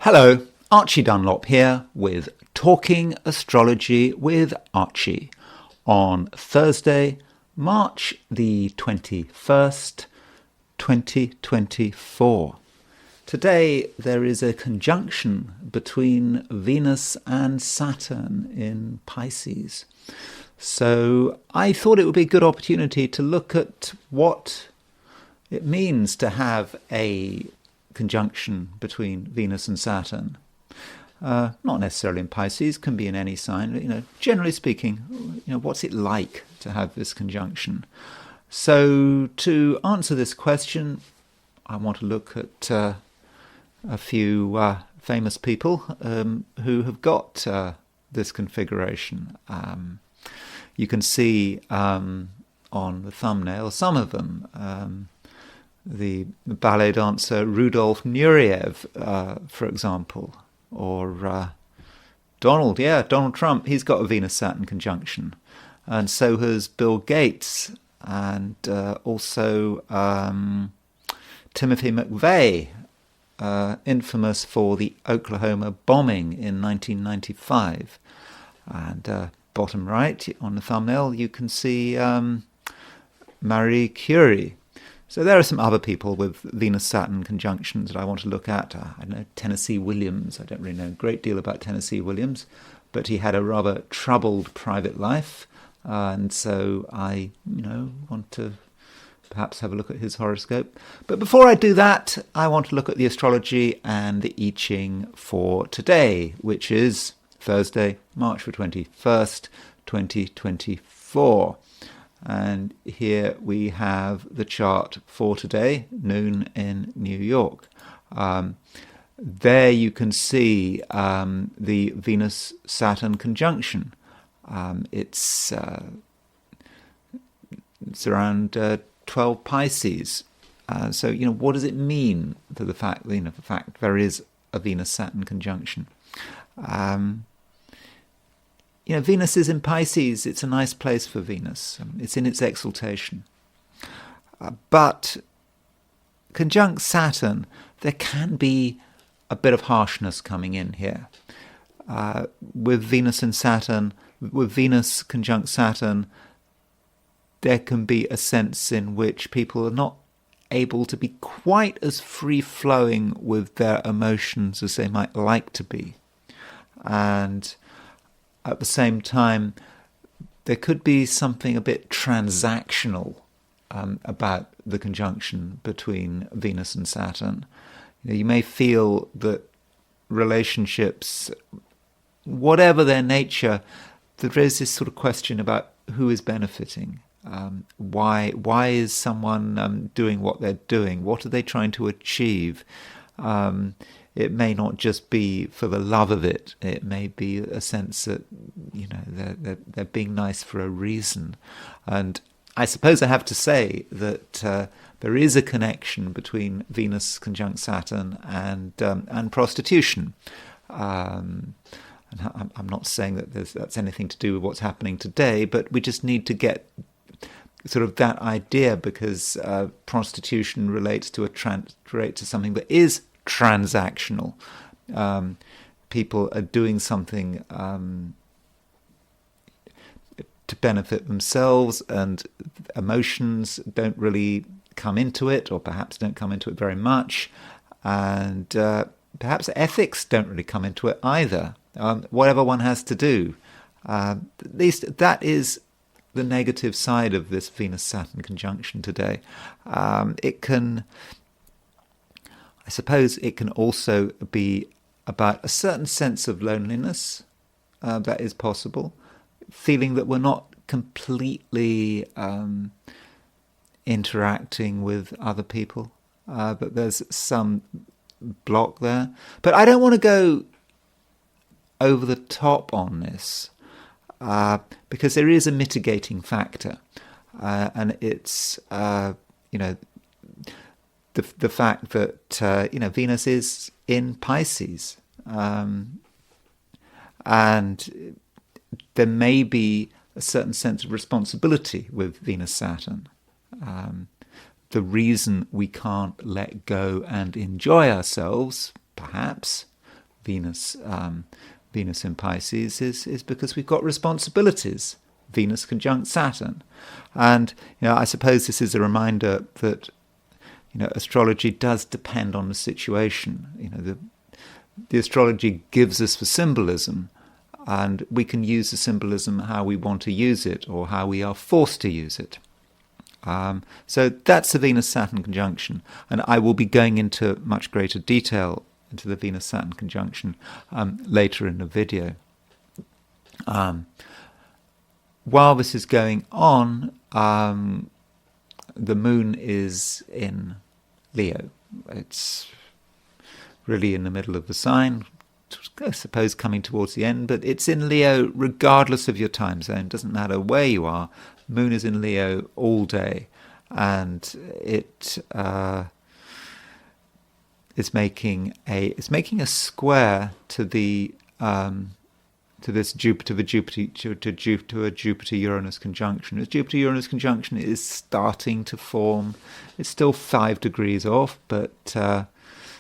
Hello, Archie Dunlop here with Talking Astrology with Archie on Thursday, March the 21st, 2024. Today there is a conjunction between Venus and Saturn in Pisces. So I thought it would be a good opportunity to look at what it means to have a conjunction between Venus and Saturn. Not necessarily in Pisces, can be in any sign. But, generally speaking, what's it like to have this conjunction? So to answer this question, I want to look at a few famous people who have got this configuration. You can see on the thumbnail some of them. The ballet dancer Rudolf Nureyev, for example, or Donald Trump. He's got a Venus-Saturn conjunction, and so has Bill Gates, and also Timothy McVeigh, infamous for the Oklahoma bombing in 1995. And bottom right on the thumbnail, you can see Marie Curie. So there are some other people with Venus-Saturn conjunctions that I want to look at. I know Tennessee Williams. I don't really know a great deal about Tennessee Williams, but he had a rather troubled private life, and so I, want to perhaps have a look at his horoscope. But before I do that, I want to look at the astrology and the I Ching for today, which is Thursday, March the 21st, 2024. And here we have the chart for today, noon in New York. There you can see the Venus-Saturn conjunction. It's around 12 Pisces. So what does it mean to the fact there is a Venus-Saturn conjunction? Venus is in Pisces. It's a nice place for Venus. It's in its exaltation. But conjunct Saturn, there can be a bit of harshness coming in here. With Venus and Saturn, with Venus conjunct Saturn, there can be a sense in which people are not able to be quite as free-flowing with their emotions as they might like to be. And at the same time, there could be something a bit transactional about the conjunction between Venus and Saturn. You may feel that relationships, whatever their nature, there is this sort of question about who is benefiting. Why is someone doing what they're doing? What are they trying to achieve? It may not just be for the love of it. It may be a sense that they're being nice for a reason. And I suppose I have to say that there is a connection between Venus conjunct Saturn and prostitution. And I'm not saying that that's anything to do with what's happening today, but we just need to get sort of that idea, because prostitution relates to something that is transactional. People are doing something to benefit themselves, and emotions don't really come into it, or perhaps don't come into it very much, and perhaps ethics don't really come into it either. Whatever one has to do, at least that is the negative side of this Venus-Saturn conjunction today. I suppose it can also be about a certain sense of loneliness that is possible, feeling that we're not completely interacting with other people, but there's some block there. But I don't want to go over the top on this, because there is a mitigating factor, and it's the fact that Venus is in Pisces, and there may be a certain sense of responsibility with Venus-Saturn. The reason we can't let go and enjoy ourselves, perhaps, Venus in Pisces is because we've got responsibilities. Venus conjunct Saturn. And I suppose this is a reminder that astrology does depend on the situation. The astrology gives us the symbolism, and we can use the symbolism how we want to use it or how we are forced to use it. So that's the Venus-Saturn conjunction, and I will be going into much greater detail into the Venus-Saturn conjunction later in the video. While this is going on, the moon is in Leo. It's really in the middle of the sign, I suppose coming towards the end, but it's in Leo regardless of your time zone. It doesn't matter where you are. Moon is in Leo all day, and it's making a square to the to this Jupiter-Uranus conjunction. This Jupiter-Uranus conjunction is starting to form. It's still 5 degrees off, but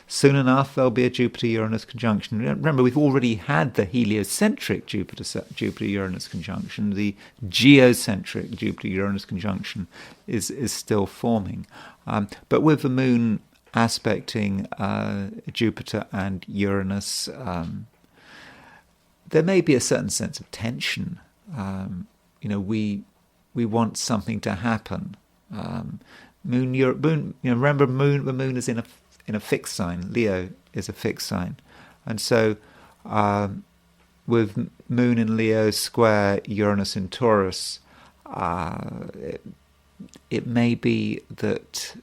soon enough there'll be a Jupiter-Uranus conjunction. Remember, we've already had the heliocentric Jupiter-Uranus conjunction. The geocentric Jupiter-Uranus conjunction is still forming. But with the moon aspecting Jupiter and Uranus, there may be a certain sense of tension. We want something to happen. Remember, the moon is in a fixed sign. Leo is a fixed sign, and so with moon in Leo square Uranus in Taurus, it may be that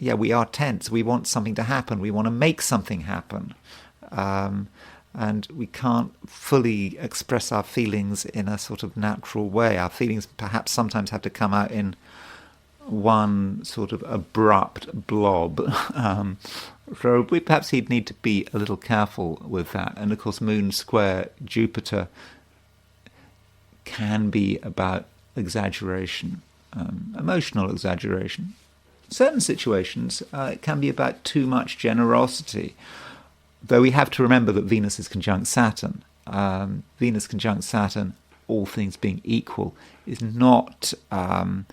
we are tense. We want something to happen. We want to make something happen. And we can't fully express our feelings in a sort of natural way. Our feelings perhaps sometimes have to come out in one sort of abrupt blob. So perhaps he'd need to be a little careful with that. And of course, moon square Jupiter can be about exaggeration, emotional exaggeration. In certain situations, it can be about too much generosity. Though we have to remember that Venus is conjunct Saturn. Venus conjunct Saturn, all things being equal, is not a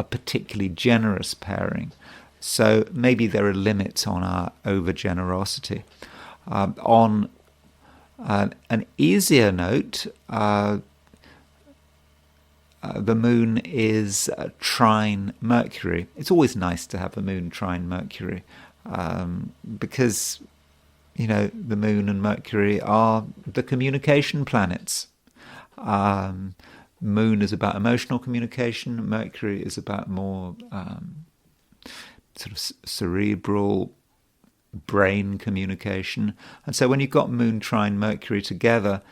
particularly generous pairing. So maybe there are limits on our over-generosity. On an easier note, the moon is trine Mercury. It's always nice to have a moon trine Mercury because the moon and Mercury are the communication planets. Moon is about emotional communication. Mercury is about more sort of cerebral brain communication. And so when you've got moon trine Mercury together,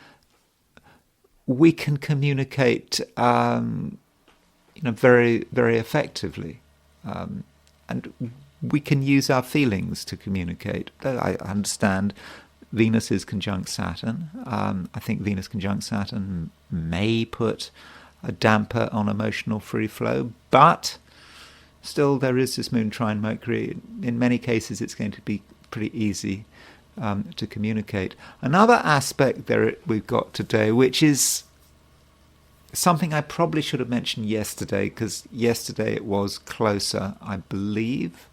we can communicate very, very effectively. And we can use our feelings to communicate. I understand Venus is conjunct Saturn. I think Venus conjunct Saturn may put a damper on emotional free flow, but still there is this moon trine Mercury. In many cases it's going to be pretty easy to communicate. Another aspect there we've got today, which is something I probably should have mentioned yesterday, because yesterday it was closer, I believe.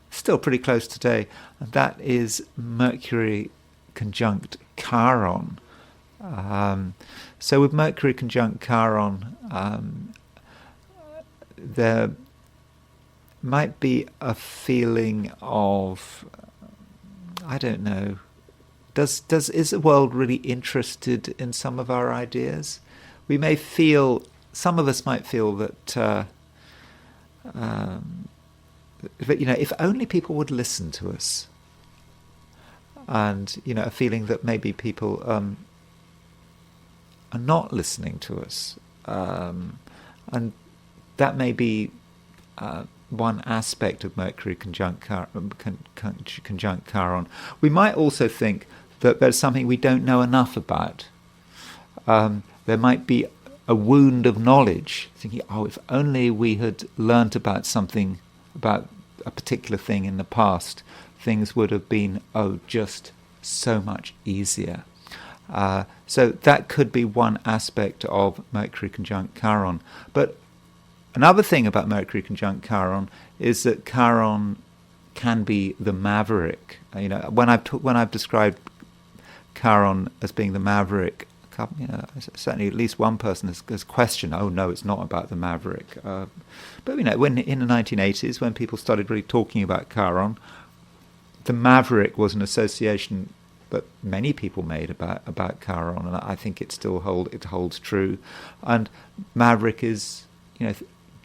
Still pretty close today, and that is Mercury conjunct Chiron. So with Mercury conjunct Chiron, there might be a feeling of, I don't know, is the world really interested in some of our ideas? We may feel, some of us might feel that if only people would listen to us, and a feeling that maybe people are not listening to us, and that may be one aspect of Mercury conjunct Chiron. We might also think that there's something we don't know enough about. There might be a wound of knowledge, thinking, if only we had learnt about something, about a particular thing in the past, things would have been, just so much easier. So that could be one aspect of Mercury conjunct Chiron. But another thing about Mercury conjunct Chiron is that Chiron can be the maverick. When I've described Chiron as being the maverick, certainly at least one person has questioned, oh no, it's not about the maverick. But when in the 1980s, when people started really talking about Chiron, the maverick was an association that many people made about Chiron, and I think it still holds true. And maverick is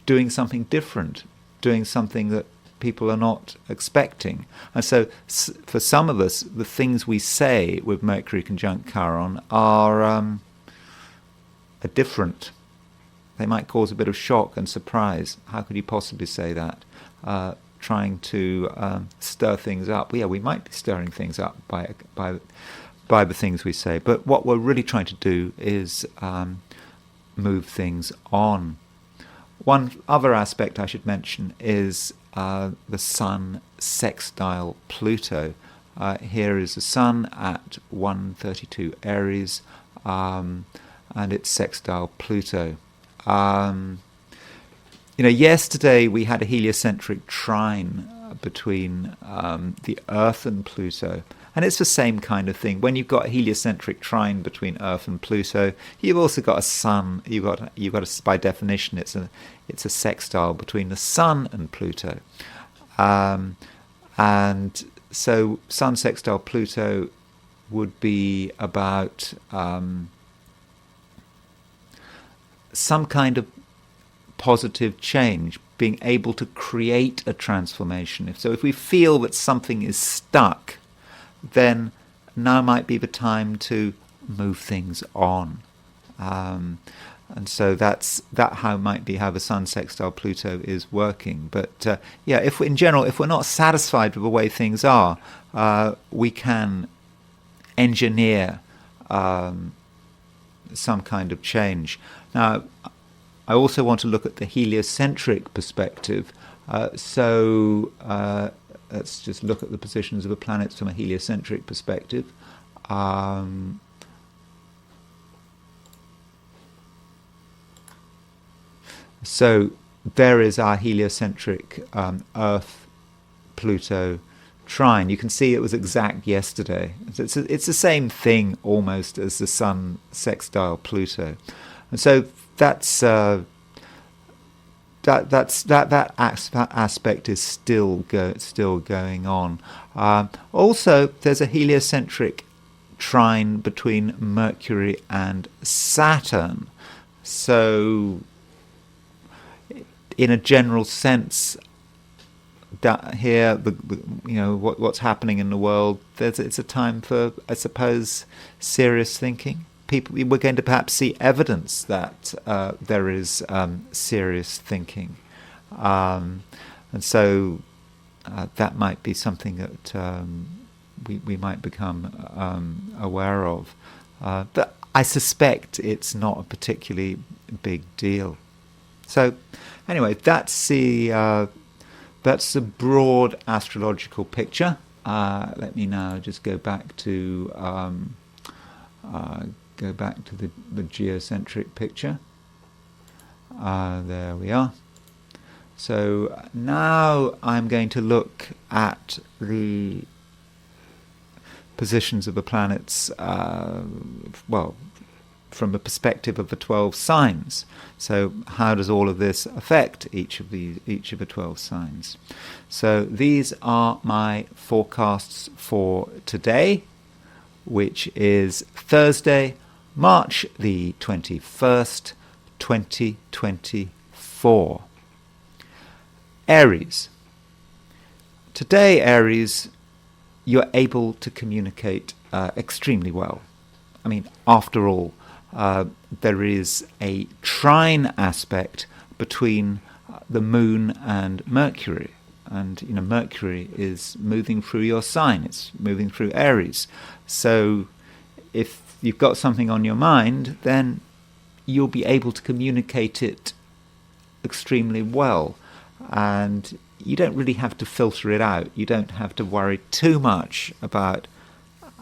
doing something different, doing something that people are not expecting. And so for some of us, the things we say with Mercury conjunct Chiron are different. They might cause a bit of shock and surprise. How could you possibly say that? Trying to stir things up. Yeah, we might be stirring things up by the things we say. But what we're really trying to do is move things on. One other aspect I should mention is the Sun sextile Pluto. Here is the Sun at 132 Aries, and it's sextile Pluto. Yesterday we had a heliocentric trine between the Earth and Pluto, and it's the same kind of thing. When you've got a heliocentric trine between Earth and Pluto, you've also got a Sun. You've got by definition, it's a sextile between the Sun and Pluto, and so Sun sextile Pluto would be about some kind of positive change, being able to create a transformation. If we feel that something is stuck, then now might be the time to move things on. And so that might be how the Sun sextile Pluto is working. But if we're not satisfied with the way things are, we can engineer some kind of change. Now, I also want to look at the heliocentric perspective. So let's just look at the positions of the planets from a heliocentric perspective. So there is our heliocentric Earth-Pluto trine. You can see it was exact yesterday. It's the same thing almost as the Sun sextile Pluto, and so that aspect is still going on. Also, there's a heliocentric trine between Mercury and Saturn. So, in a general sense, that here, what's happening in the world, it's a time for, I suppose, serious thinking. We're going to perhaps see evidence that there is serious thinking, and so that might be something that we might become aware of. But I suspect it's not a particularly big deal. So, anyway, that's the broad astrological picture. Let me now just go back to the geocentric picture. There we are. So now I'm going to look at the positions of the planets, from the perspective of the 12 signs. So how does all of this affect each of the 12 signs? So these are my forecasts for today, which is Thursday, March the 21st, 2024. Aries. Today, Aries, you're able to communicate extremely well. I mean, after all, there is a trine aspect between the Moon and Mercury. And, Mercury is moving through your sign. It's moving through Aries. So if you've got something on your mind, then you'll be able to communicate it extremely well. And you don't really have to filter it out. You don't have to worry too much about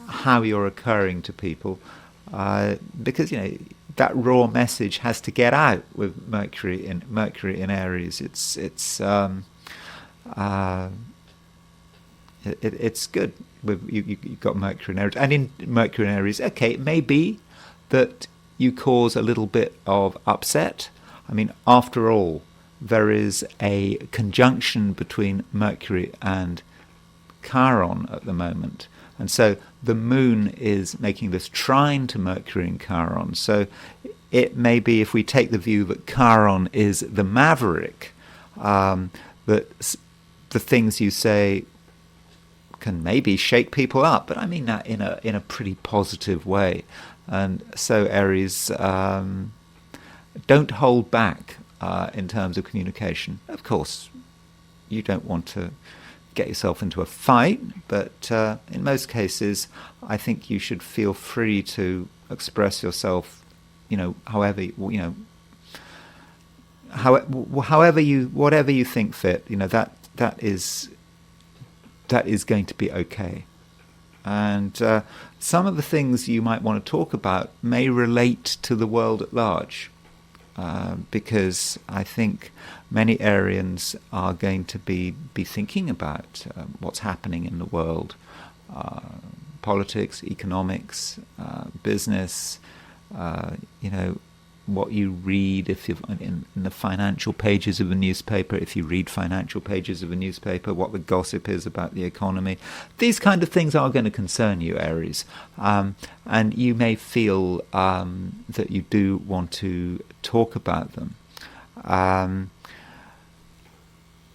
how you're occurring to people, because that raw message has to get out with Mercury in Aries. It's good with you've got Mercury in Aries, and in Mercury in Aries, okay, it may be that you cause a little bit of upset. I mean, after all, there is a conjunction between Mercury and Chiron at the moment. And so the moon is making this trine to Mercury and Chiron. So it may be, if we take the view that Chiron is the maverick, that the things you say can maybe shake people up. But I mean that in a pretty positive way. And so Aries, don't hold back in terms of communication. Of course, you don't want to get yourself into a fight, but in most cases, I think you should feel free to express yourself, whatever you think fit. That is going to be okay. And some of the things you might want to talk about may relate to the world at large, because I think many Arians are going to be thinking about what's happening in the world, politics, economics, business, what you read if you're in the financial pages of a newspaper, if you read financial pages of a newspaper, what the gossip is about the economy. These kind of things are going to concern you, Aries. And you may feel that you do want to talk about them.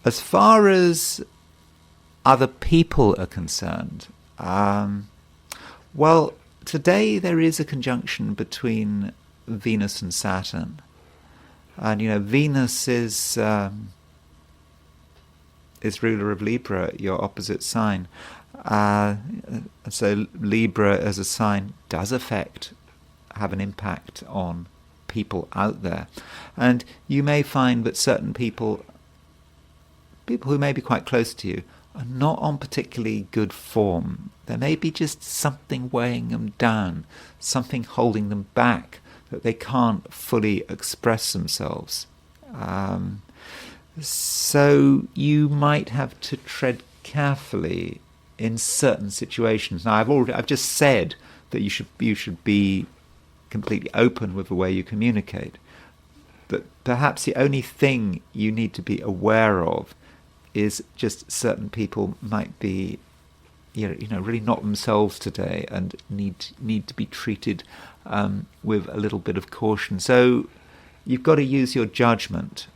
As far as other people are concerned, well, today there is a conjunction between Venus and Saturn, and Venus is ruler of Libra, your opposite sign. So Libra as a sign does have an impact on people out there, and you may find that certain people who may be quite close to you are not on particularly good form. There may be just something weighing them down, something holding them back, that they can't fully express themselves. So you might have to tread carefully in certain situations. Now, I've just said that you should be completely open with the way you communicate, but perhaps the only thing you need to be aware of is just certain people might be, really not themselves today and need to be treated with a little bit of caution. So you've got to use your judgment.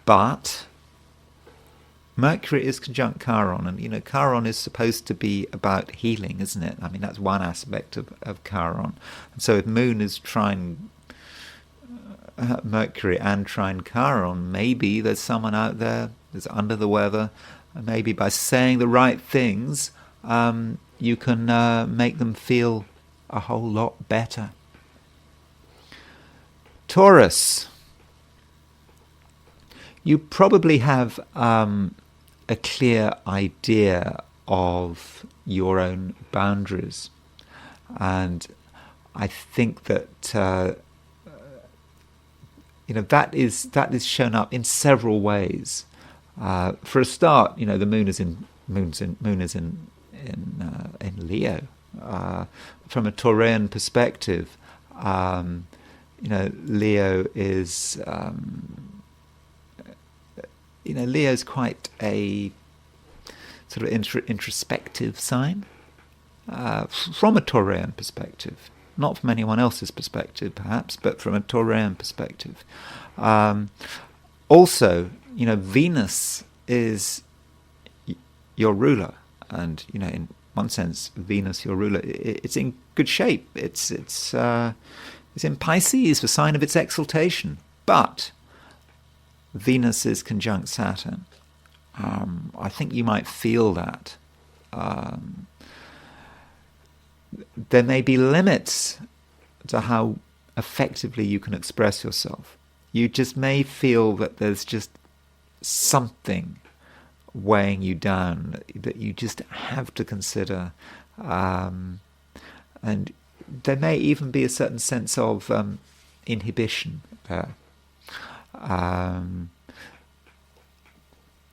But Mercury is conjunct Chiron, and Chiron is supposed to be about healing, isn't it? I mean, that's one aspect of Chiron. And so if Moon is trine Mercury and trine Chiron, maybe there's someone out there that's under the weather, and maybe by saying the right things, you can make them feel a whole lot better. Taurus. You probably have a clear idea of your own boundaries, and I think that that is shown up in several ways. For a start, the moon is in Leo. From a Taurian perspective, Leo is Leo's quite a sort of introspective sign from a Taurian perspective, not from anyone else's perspective, perhaps, but from a Taurian perspective. Also, Venus is your ruler, and in one sense, Venus, your ruler, it's in good shape. It's in Pisces, the sign of its exaltation, but Venus is conjunct Saturn. I think you might feel that. There may be limits to how effectively you can express yourself. You just may feel that there's just something weighing you down that you just have to consider. And there may even be a certain sense of inhibition there.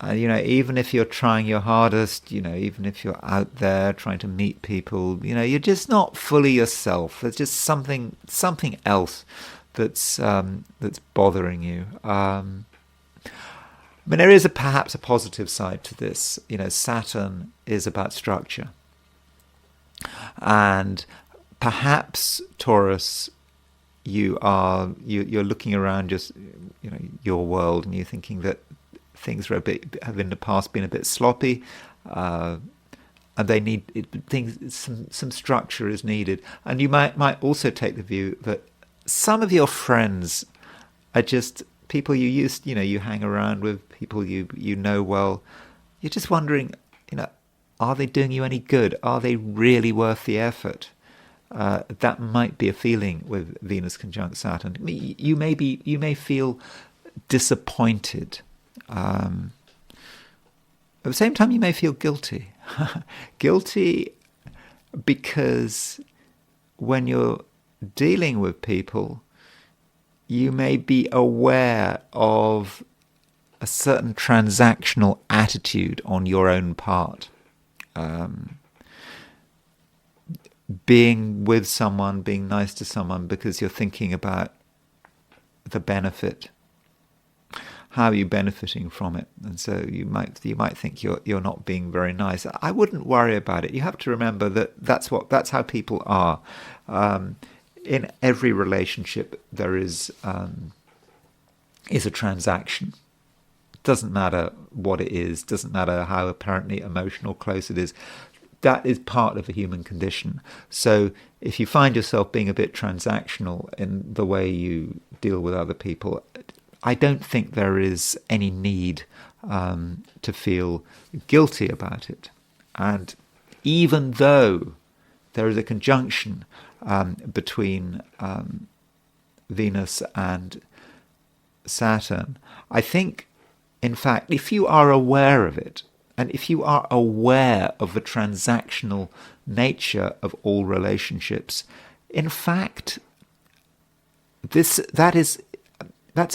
Even if you're trying your hardest, even if you're out there trying to meet people, you're just not fully yourself. There's just something else that's bothering you. There is perhaps a positive side to this. Saturn is about structure, and perhaps Taurus, you're looking around just your world, and you're thinking that things have in the past been a bit sloppy, and they need some structure is needed. And you might also take the view that some of your friends are just people you hang around with, people you know well. You're just wondering, are they doing you any good? Are they really worth the effort? That might be a feeling with Venus conjunct Saturn. You may feel disappointed. At the same time, you may feel guilty. Guilty because when you're dealing with people, you may be aware of a certain transactional attitude on your own part. Being with someone, being nice to someone because you're thinking about the benefit. How are you benefiting from it? And so you might think you're not being very nice. I wouldn't worry about it. You have to remember that that's how people are. In every relationship, there is a transaction. It doesn't matter what it is. Doesn't matter how apparently emotional close it is. That is part of the human condition. So if you find yourself being a bit transactional in the way you deal with other people, I don't think there is any need to feel guilty about it. And even though there is a conjunction between Venus and Saturn, I think, in fact, if you are aware of it, and if you are aware of the transactional nature of all relationships, in fact, that's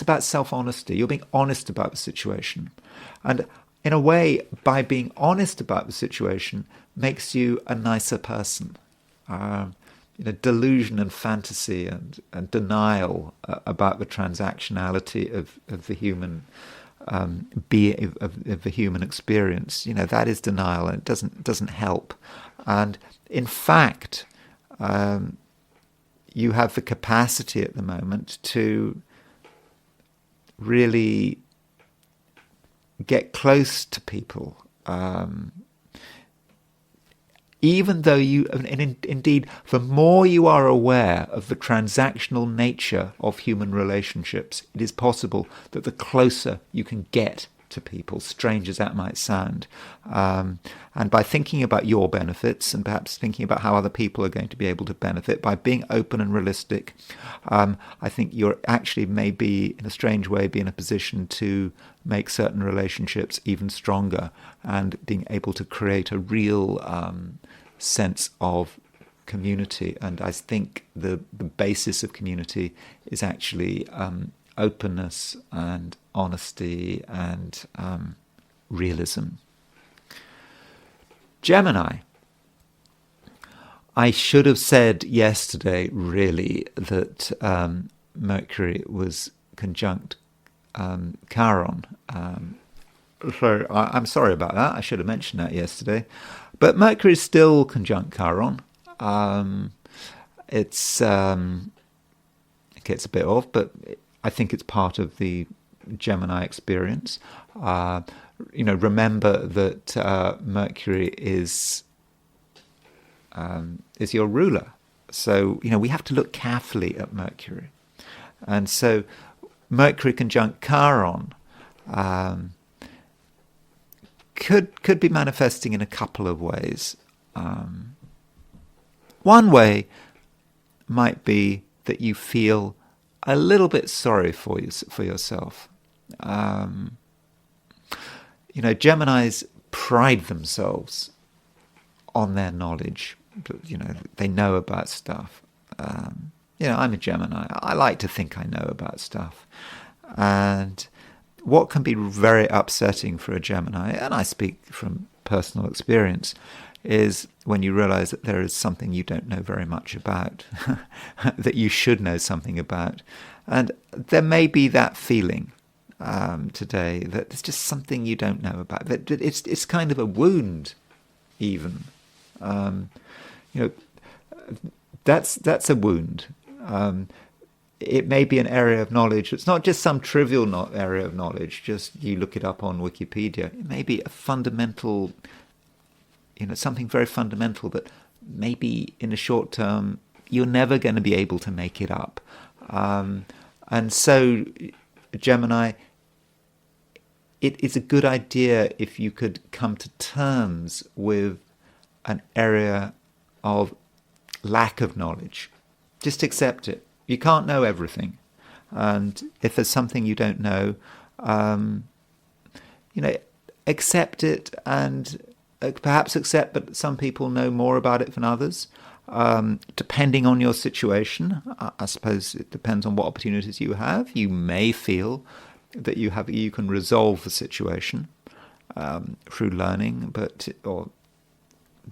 about self-honesty. You're being honest about the situation. And in a way, by being honest about the situation, makes you a nicer person. Delusion and fantasy and denial about the transactionality of the human of the human experience, that is denial, and it doesn't help. And in fact, you have the capacity at the moment to really get close to people, even though indeed, the more you are aware of the transactional nature of human relationships, it is possible that the closer you can get to people, strange as that might sound. And by thinking about your benefits and perhaps thinking about how other people are going to be able to benefit, by being open and realistic, I think you're actually maybe, in a strange way, be in a position to make certain relationships even stronger and being able to create a real sense of community. And I think the basis of community is actually openness and honesty and realism. Gemini. I should have said yesterday, really, that Mercury was conjunct Chiron. So I'm sorry about that. I should have mentioned that yesterday. But Mercury is still conjunct Chiron. It gets a bit off, but I think it's part of the Gemini experience. Remember that Mercury is your ruler. So, we have to look carefully at Mercury. And so Mercury conjunct Chiron could be manifesting in a couple of ways. One way might be that you feel a little bit sorry for yourself. Geminis pride themselves on their knowledge. They know about stuff. I'm a Gemini. I like to think I know about stuff. And what can be very upsetting for a Gemini, and I speak from personal experience, is when you realize that there is something you don't know very much about, that you should know something about. And there may be that feeling today that there's just something you don't know about. That it's kind of a wound, even. That's a wound. It may be an area of knowledge. It's not just some trivial area of knowledge. Just you look it up on Wikipedia. It may be a fundamental, something very fundamental that maybe in the short term you're never going to be able to make it up. And so, Gemini, it is a good idea if you could come to terms with an area of lack of knowledge. Just accept it. You can't know everything. And if there's something you don't know, accept it, and perhaps accept that some people know more about it than others. Depending on your situation, I suppose it depends on what opportunities you have. You may feel that you can resolve the situation through learning, or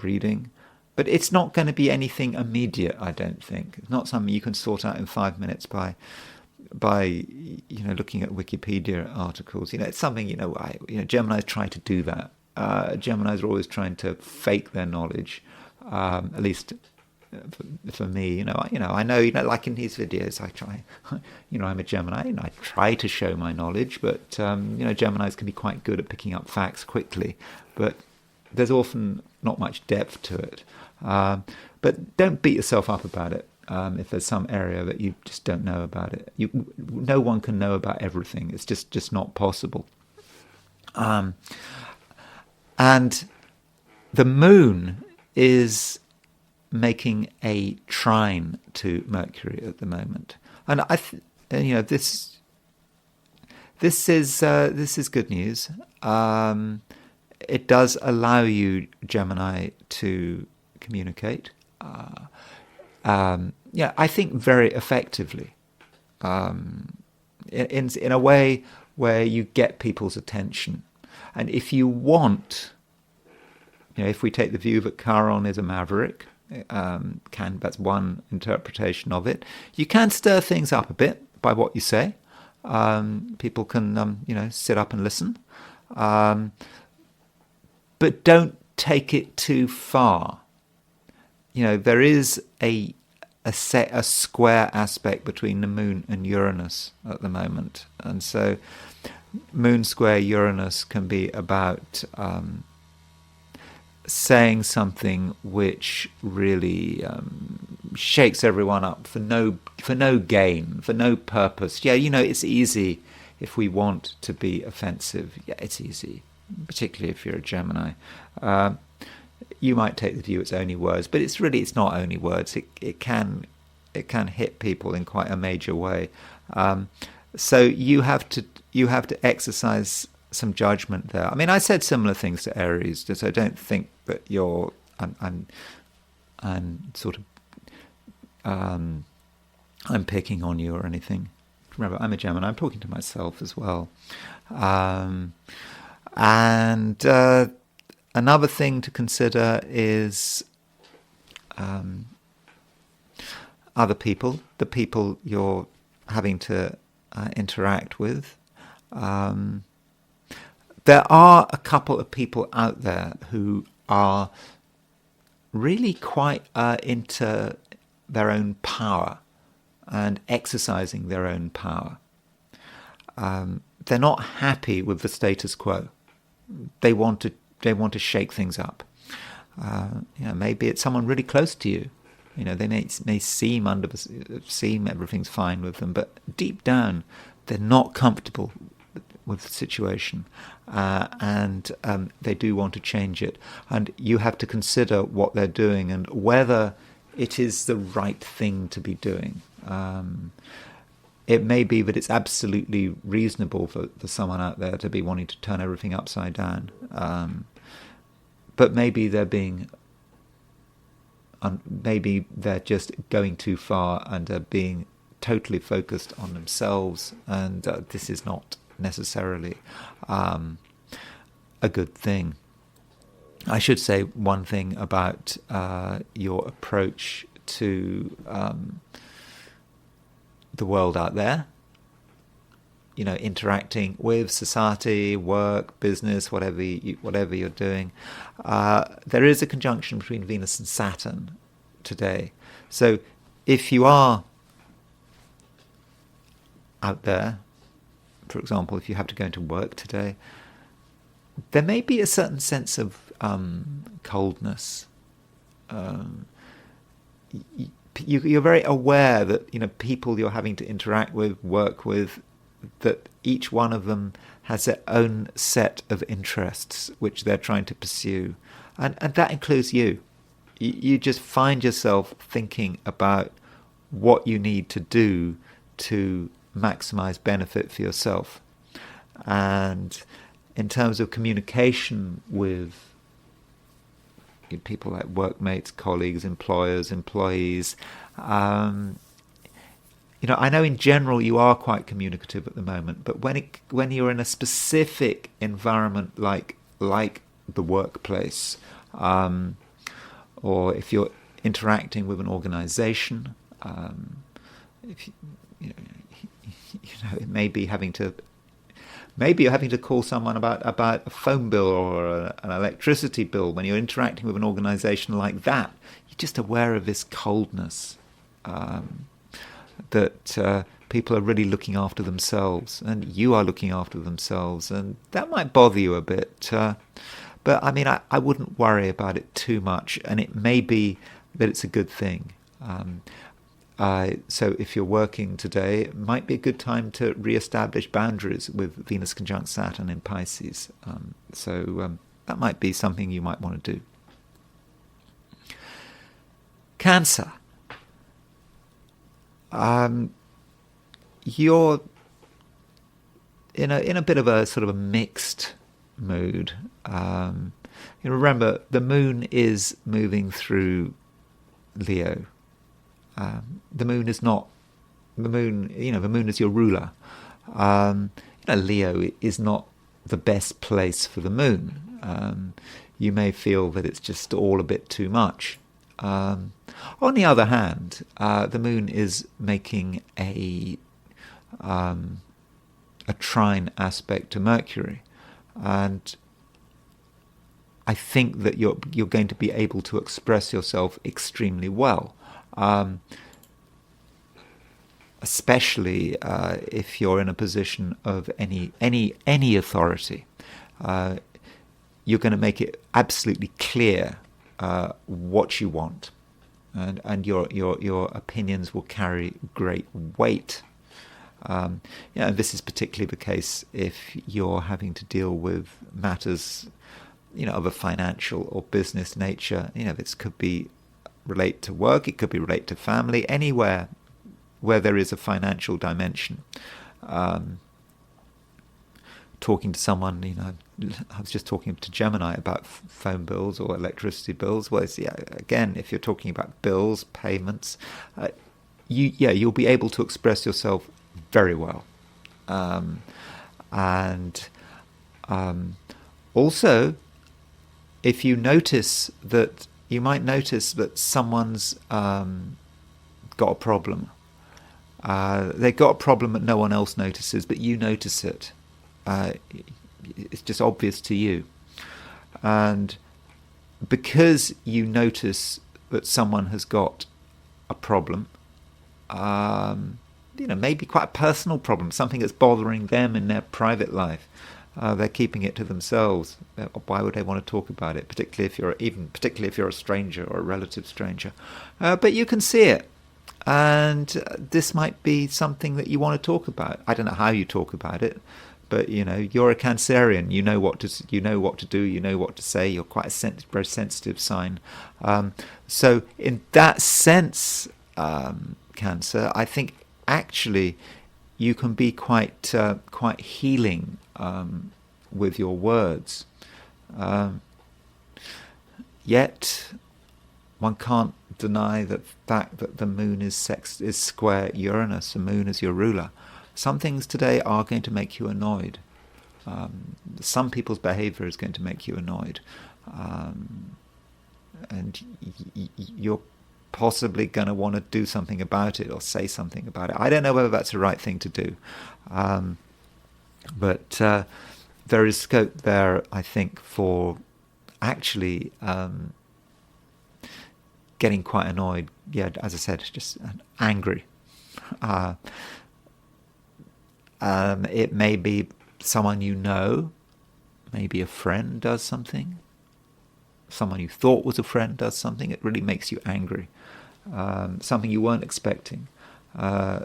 reading. But it's not going to be anything immediate, I don't think. It's not something you can sort out in 5 minutes by looking at Wikipedia articles. It's something, Geminis try to do that. Geminis are always trying to fake their knowledge, at least for me. I know, like in these videos, I try, I'm a Gemini, and I try to show my knowledge, but, Geminis can be quite good at picking up facts quickly, but there's often not much depth to it. But don't beat yourself up about it. If there's some area that you just don't know about it, no one can know about everything. It's just not possible. And the moon is making a trine to Mercury at the moment, and this is good news. It does allow you, Gemini, to communicate. I think very effectively, in a way where you get people's attention. And if you want, if we take the view that Chiron is a maverick, that's one interpretation of it. You can stir things up a bit by what you say. People can, sit up and listen. But don't take it too far. There is a square aspect between the moon and Uranus at the moment. And so moon square Uranus can be about saying something which really shakes everyone up for no gain, for no purpose. It's easy if we want to be offensive. It's easy, particularly if you're a Gemini. You might take the view it's only words, but it's not only words. It can hit people in quite a major way. So you have to exercise some judgment there. I mean, I said similar things to Aries, so I don't think that I'm picking on you or anything. Remember, I'm a Gemini. I'm talking to myself as well. And another thing to consider is other people, the people you're having to interact with. There are a couple of people out there who are really quite into their own power and exercising their own power. They're not happy with the status quo. They want to shake things up. Maybe it's someone really close to you. They may seem everything's fine with them, but deep down they're not comfortable with the situation, and they do want to change it. And you have to consider what they're doing and whether it is the right thing to be doing. it may be that it's absolutely reasonable for someone out there to be wanting to turn everything upside down. But maybe maybe they're just going too far and are being totally focused on themselves, and this is not necessarily a good thing. I should say one thing about your approach to the world out there, interacting with society, work, business, whatever you're doing. There is a conjunction between Venus and Saturn today. So if you are out there, for example, if you have to go into work today, there may be a certain sense of coldness. You're very aware that people you're having to interact with, work with, that each one of them has their own set of interests which they're trying to pursue, and that includes you. You just find yourself thinking about what you need to do to maximize benefit for yourself. And in terms of communication with people like workmates, colleagues, employers, employees, I know in general you are quite communicative at the moment, but when you're in a specific environment like the workplace, or if you're interacting with an organization, if it may be maybe you're having to call someone about a phone bill or an electricity bill. When you're interacting with an organization like that, you're just aware of this coldness, that people are really looking after themselves, and you are looking after themselves, and that might bother you a bit. But I mean, I wouldn't worry about it too much, and it may be that it's a good thing. So if you're working today, it might be a good time to re-establish boundaries with Venus conjunct Saturn in Pisces. So that might be something you might want to do. Cancer. You're in a bit of a sort of a mixed mood. Remember, the moon is moving through Leo. The moon is not the moon. The moon is your ruler. Leo is not the best place for the moon. You may feel that it's just all a bit too much. On the other hand, the moon is making a trine aspect to Mercury, and I think that you're going to be able to express yourself extremely well. Especially if you're in a position of any authority, you're going to make it absolutely clear what you want, and your opinions will carry great weight. This is particularly the case if you're having to deal with matters, of a financial or business nature. This could be relate to work, it could be relate to family, anywhere where there is a financial dimension. Talking to someone, I was just talking to Gemini about phone bills or electricity bills. Well, again, if you're talking about bills, payments, you'll be able to express yourself very well. Also, if you notice that, you might notice that someone's got a problem. They've got a problem that no one else notices, but you notice it. It's just obvious to you. And because you notice that someone has got a problem, maybe quite a personal problem, something that's bothering them in their private life, they're keeping it to themselves. Why would they want to talk about it? Particularly if you're a stranger or a relative stranger. But you can see it, and this might be something that you want to talk about. I don't know how you talk about it, but you're a Cancerian. You know what to do. You know what to say. You're quite a very sensitive sign. So in that sense, Cancer, I think actually you can be quite healing with your words. Yet one can't deny the fact that the moon is square Uranus. The moon is your ruler. Some things today are going to make you annoyed. Some people's behavior is going to make you annoyed. And you're possibly going to want to do something about it or say something about it. I don't know whether that's the right thing to do. But there is scope there, I think, for actually getting quite annoyed. Yeah, as I said, just angry. It may be someone you know, maybe a friend does something. Someone you thought was a friend does something. It really makes you angry. Something you weren't expecting.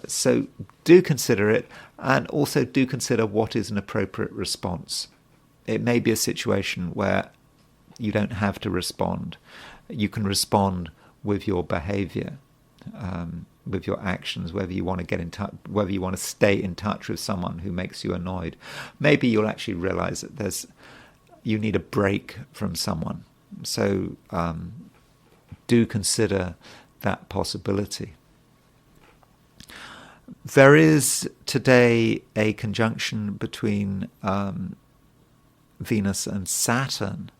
So do consider it, and also do consider what is an appropriate response. It may be a situation where you don't have to respond. You can respond with your behavior, with your actions, whether you want to get in touch, whether you want to stay in touch with someone who makes you annoyed. Maybe you'll actually realize that you need a break from someone. So do consider that possibility. There is today a conjunction between Venus and Saturn.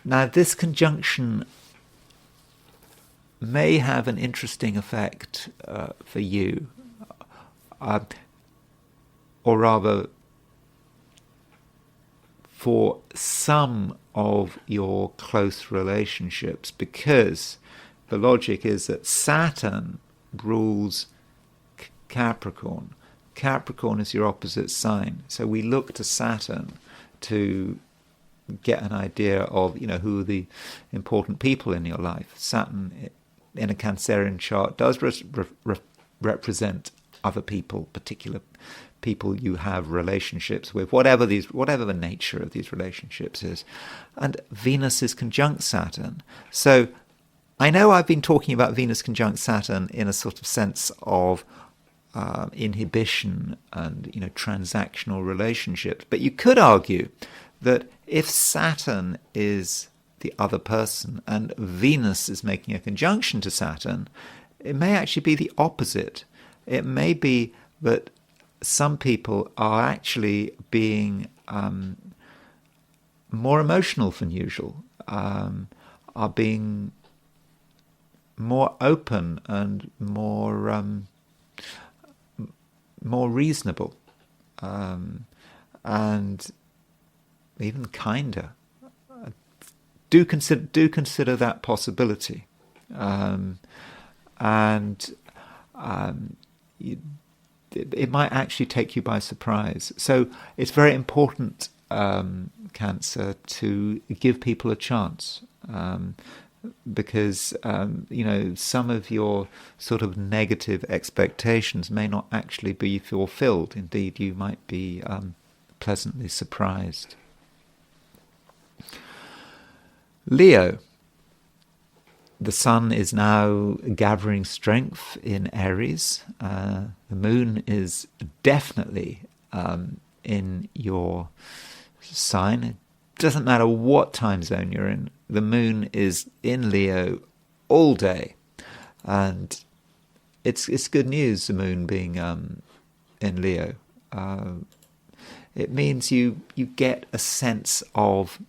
Now, this conjunction may have an interesting effect for you, or rather for some of your close relationships, because the logic is that Saturn rules Capricorn. Capricorn is your opposite sign. So we look to Saturn to get an idea of, who are the important people in your life. Saturn in a Cancerian chart does represent other people, particular people you have relationships with, whatever the nature of these relationships is. And Venus is conjunct Saturn. So I know I've been talking about Venus conjunct Saturn in a sort of sense of inhibition and transactional relationships, but you could argue that if Saturn is the other person and Venus is making a conjunction to Saturn, it may actually be the opposite. It may be that some people are actually being more emotional than usual, are being more open and more reasonable, and even kinder. Do consider that possibility, it might actually take you by surprise. So it's very important, Cancer, to give people a chance, because some of your sort of negative expectations may not actually be fulfilled. Indeed, you might be pleasantly surprised. Leo. The sun is now gathering strength in Aries. The moon is definitely in your sign. It doesn't matter what time zone you're in. The moon is in Leo all day. And it's good news, the moon being in Leo. It means you get a sense of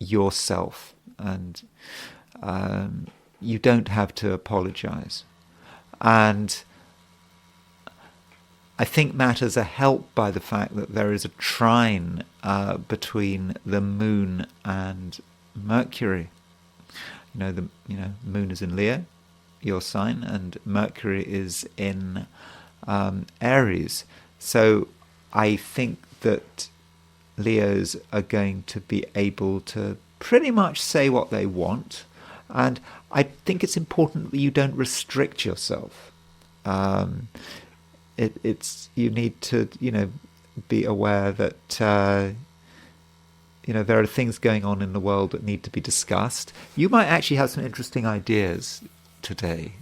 yourself, and you don't have to apologize. And I think matters are helped by the fact that there is a trine between the moon and Mercury. The moon is in Leo, your sign, and Mercury is in Aries. So I think that Leos are going to be able to pretty much say what they want, and I think it's important that you don't restrict yourself. It's you need to be aware that there are things going on in the world that need to be discussed. You might actually have some interesting ideas today.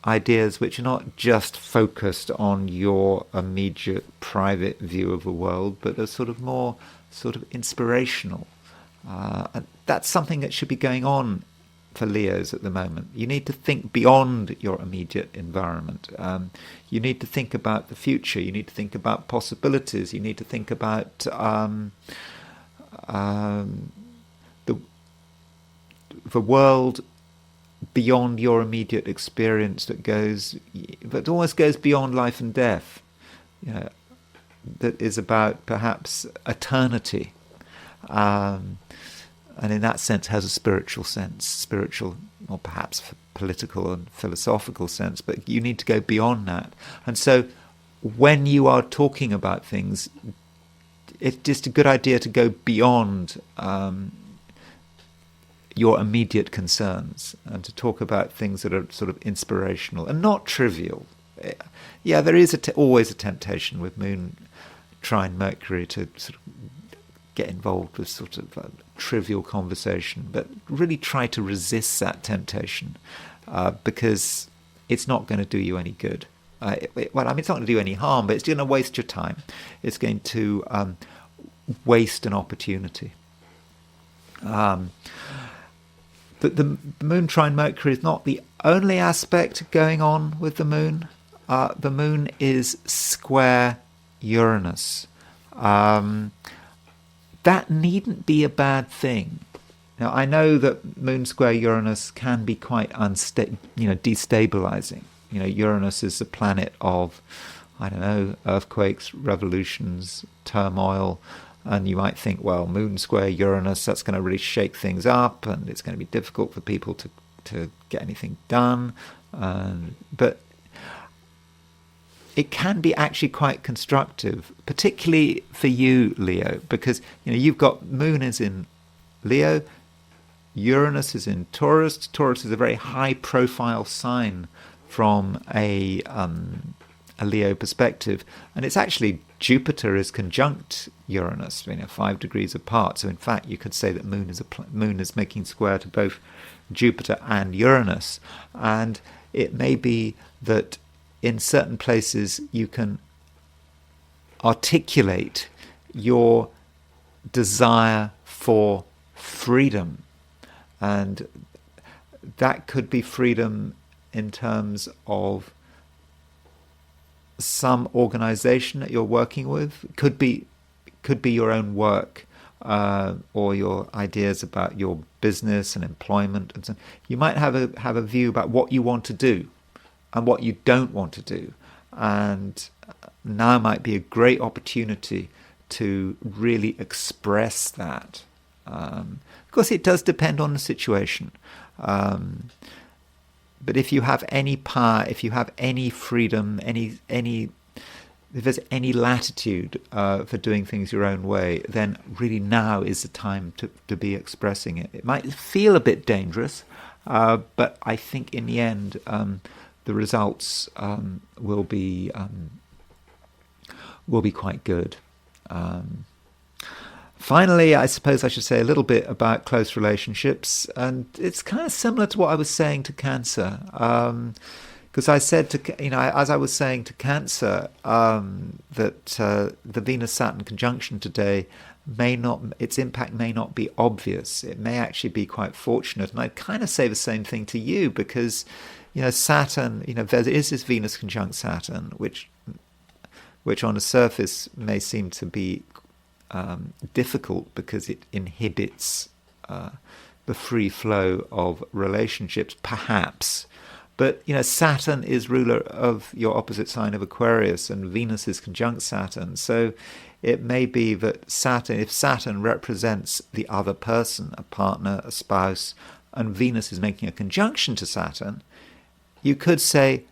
ideas which are not just focused on your immediate private view of the world, but are sort of more sort of inspirational. And that's something that should be going on for Leos at the moment. You need to think beyond your immediate environment. You need to think about the future. You need to think about possibilities. You need to think about the world beyond your immediate experience that almost goes beyond life and death. That is about perhaps eternity. And in that sense has a spiritual or perhaps political and philosophical sense, but you need to go beyond that. And so when you are talking about things, it's just a good idea to go beyond your immediate concerns and to talk about things that are sort of inspirational and not trivial. Yeah, there is always a temptation with Moon trine Mercury to sort of get involved with sort of trivial conversation, but really try to resist that temptation because it's not going to do you any good. It's not going to do any harm, but it's going to waste your time. It's going to waste an opportunity. The Moon trine Mercury is not the only aspect going on with the Moon. The Moon is square Uranus. That needn't be a bad thing. Now, I know that Moon square Uranus can be quite destabilizing. Uranus is the planet of, earthquakes, revolutions, turmoil, and you might think, well, Moon square Uranus, that's going to really shake things up, and it's going to be difficult for people to get anything done. But it can be actually quite constructive, particularly for you, Leo, because you've got Moon is in Leo, Uranus is in Taurus. Taurus is a very high-profile sign from a Leo perspective, and it's actually Jupiter is conjunct Uranus, 5 degrees apart. So in fact, you could say that Moon is making square to both Jupiter and Uranus, and it may be that in certain places you can articulate your desire for freedom, and that could be freedom in terms of some organization that you're working with. Could be your own work, or your ideas about your business and employment, and so you might have a view about what you want to do and what you don't want to do, and now might be a great opportunity to really express that. Of course, it does depend on the situation, but if you have any power, if you have any freedom, if there's any latitude for doing things your own way, then really now is the time to be expressing it. It might feel a bit dangerous, but I think in the end, the results will be quite good. Finally, I suppose I should say a little bit about close relationships, and it's kind of similar to what I was saying to Cancer, because I said as I was saying to Cancer, that the Venus-Saturn conjunction today its impact may not be obvious. It may actually be quite fortunate, and I'd kind of say the same thing to you, because Saturn, there is this Venus conjunct Saturn, which on the surface may seem to be difficult because it inhibits the free flow of relationships, perhaps. But Saturn is ruler of your opposite sign of Aquarius, and Venus is conjunct Saturn. So it may be that if Saturn represents the other person, a partner, a spouse, and Venus is making a conjunction to Saturn, you could say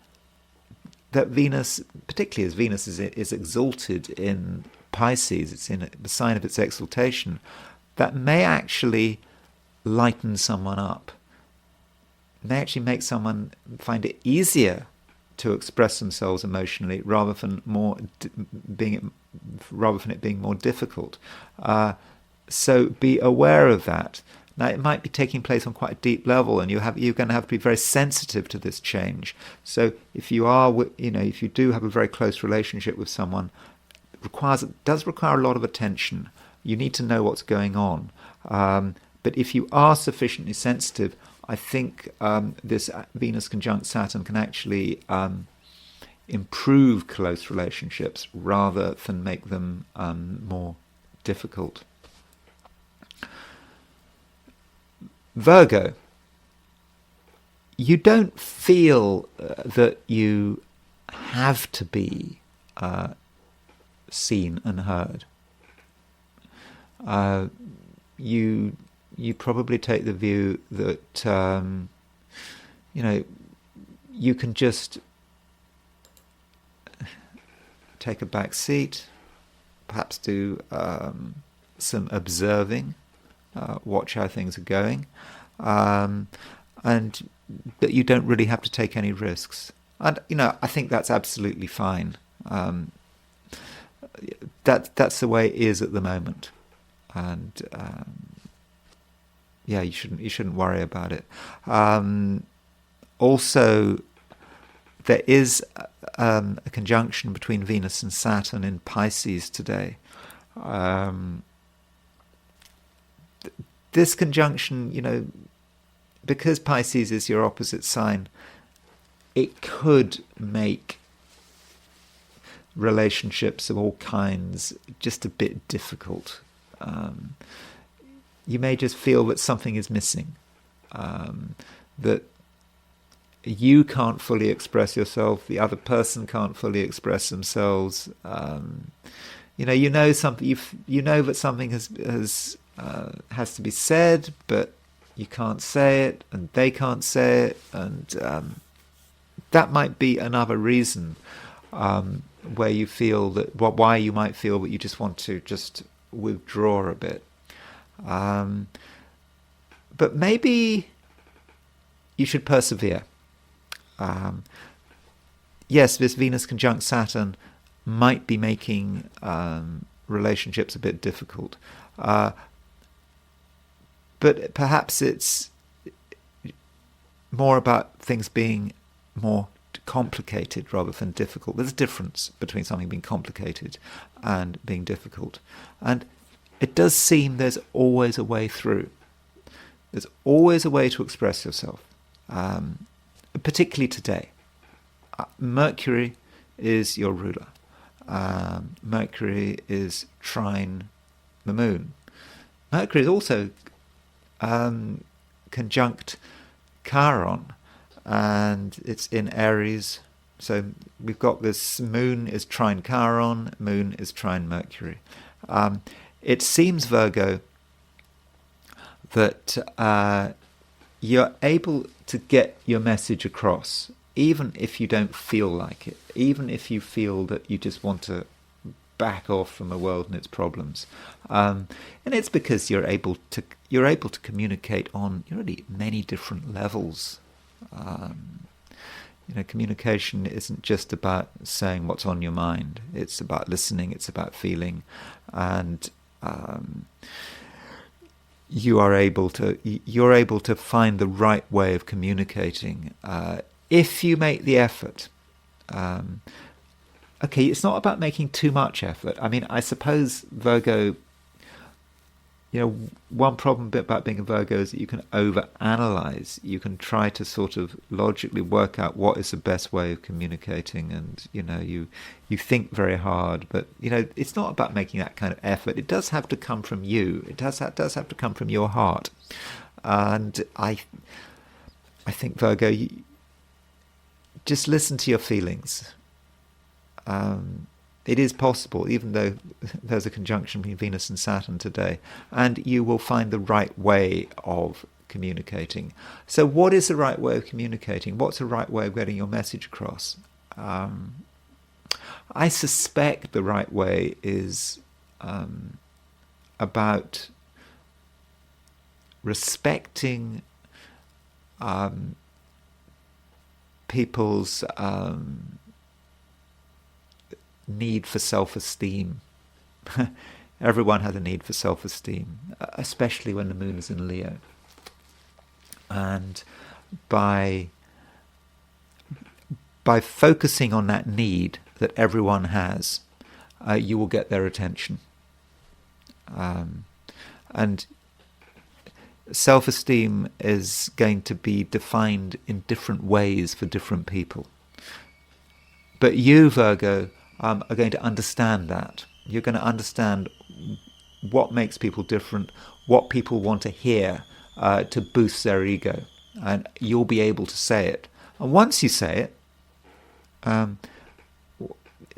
that Venus, particularly as Venus is exalted in Pisces, it's in the sign of its exaltation, that may actually lighten someone up. It may actually make someone find it easier to express themselves emotionally rather than it being more difficult. So be aware of that. Now, it might be taking place on quite a deep level, and you're going to have to be very sensitive to this change. So if you if you do have a very close relationship with someone, it does require a lot of attention. You need to know what's going on. But if you are sufficiently sensitive, I think this Venus conjunct Saturn can actually improve close relationships rather than make them more difficult. Virgo, you don't feel that you have to be seen and heard. You probably take the view that you can just take a back seat, perhaps do some observing, watch how things are going, and that you don't really have to take any risks. And I think that's absolutely fine. That's the way it is at the moment, and you shouldn't worry about it. Also, there is a conjunction between Venus and Saturn in Pisces today. This conjunction, because Pisces is your opposite sign, it could make relationships of all kinds just a bit difficult. You may just feel that something is missing, that you can't fully express yourself, the other person can't fully express themselves. Something. You know that something has to be said, but you can't say it, and they can't say it, and that might be another reason where you feel that why you might feel that you just want to just withdraw a bit. But maybe you should persevere. Yes, this Venus conjunct Saturn might be making relationships a bit difficult. But perhaps it's more about things being more complicated rather than difficult. There's a difference between something being complicated and being difficult. And it does seem there's always a way through. There's always a way to express yourself, particularly today. Mercury is your ruler. Mercury is trine the moon. Mercury is also conjunct Chiron, and it's in Aries. So we've got this moon is trine Chiron, moon is trine Mercury. It seems, Virgo, that you're able to get your message across, even if you don't feel like it, even if you feel that you just want to back off from the world and its problems. And it's because you're able to communicate on really many different levels. Communication isn't just about saying what's on your mind. It's about listening. It's about feeling, and you're able to find the right way of communicating if you make the effort. Okay, it's not about making too much effort. I mean, I suppose Virgo, one problem about being a Virgo is that you can overanalyze. You can try to sort of logically work out what is the best way of communicating, and you think very hard. But it's not about making that kind of effort. It does have to come from you. It does have to come from your heart. And I think, Virgo, you just listen to your feelings. It is possible, even though there's a conjunction between Venus and Saturn today, and you will find the right way of communicating. So what is the right way of communicating? What's the right way of getting your message across? I suspect the right way is about respecting people's need for self-esteem. Everyone has a need for self-esteem, especially when the moon is in Leo. And by focusing on that need that everyone has, you will get their attention. And self-esteem is going to be defined in different ways for different people. But you, Virgo, are going to understand that. You're going to understand what makes people different, what people want to hear to boost their ego, and you'll be able to say it. And once you say it,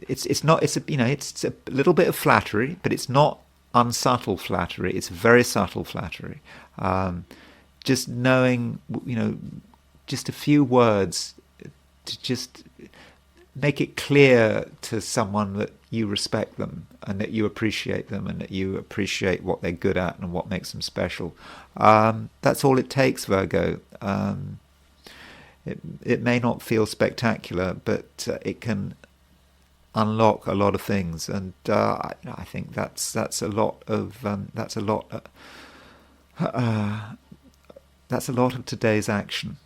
it's a little bit of flattery, but it's not unsubtle flattery. It's very subtle flattery. Just knowing, just a few words to just make it clear to someone that you respect them and that you appreciate them and that you appreciate what they're good at and what makes them special. That's all it takes, Virgo. It may not feel spectacular, but it can unlock a lot of things, and I think that's a lot of today's action.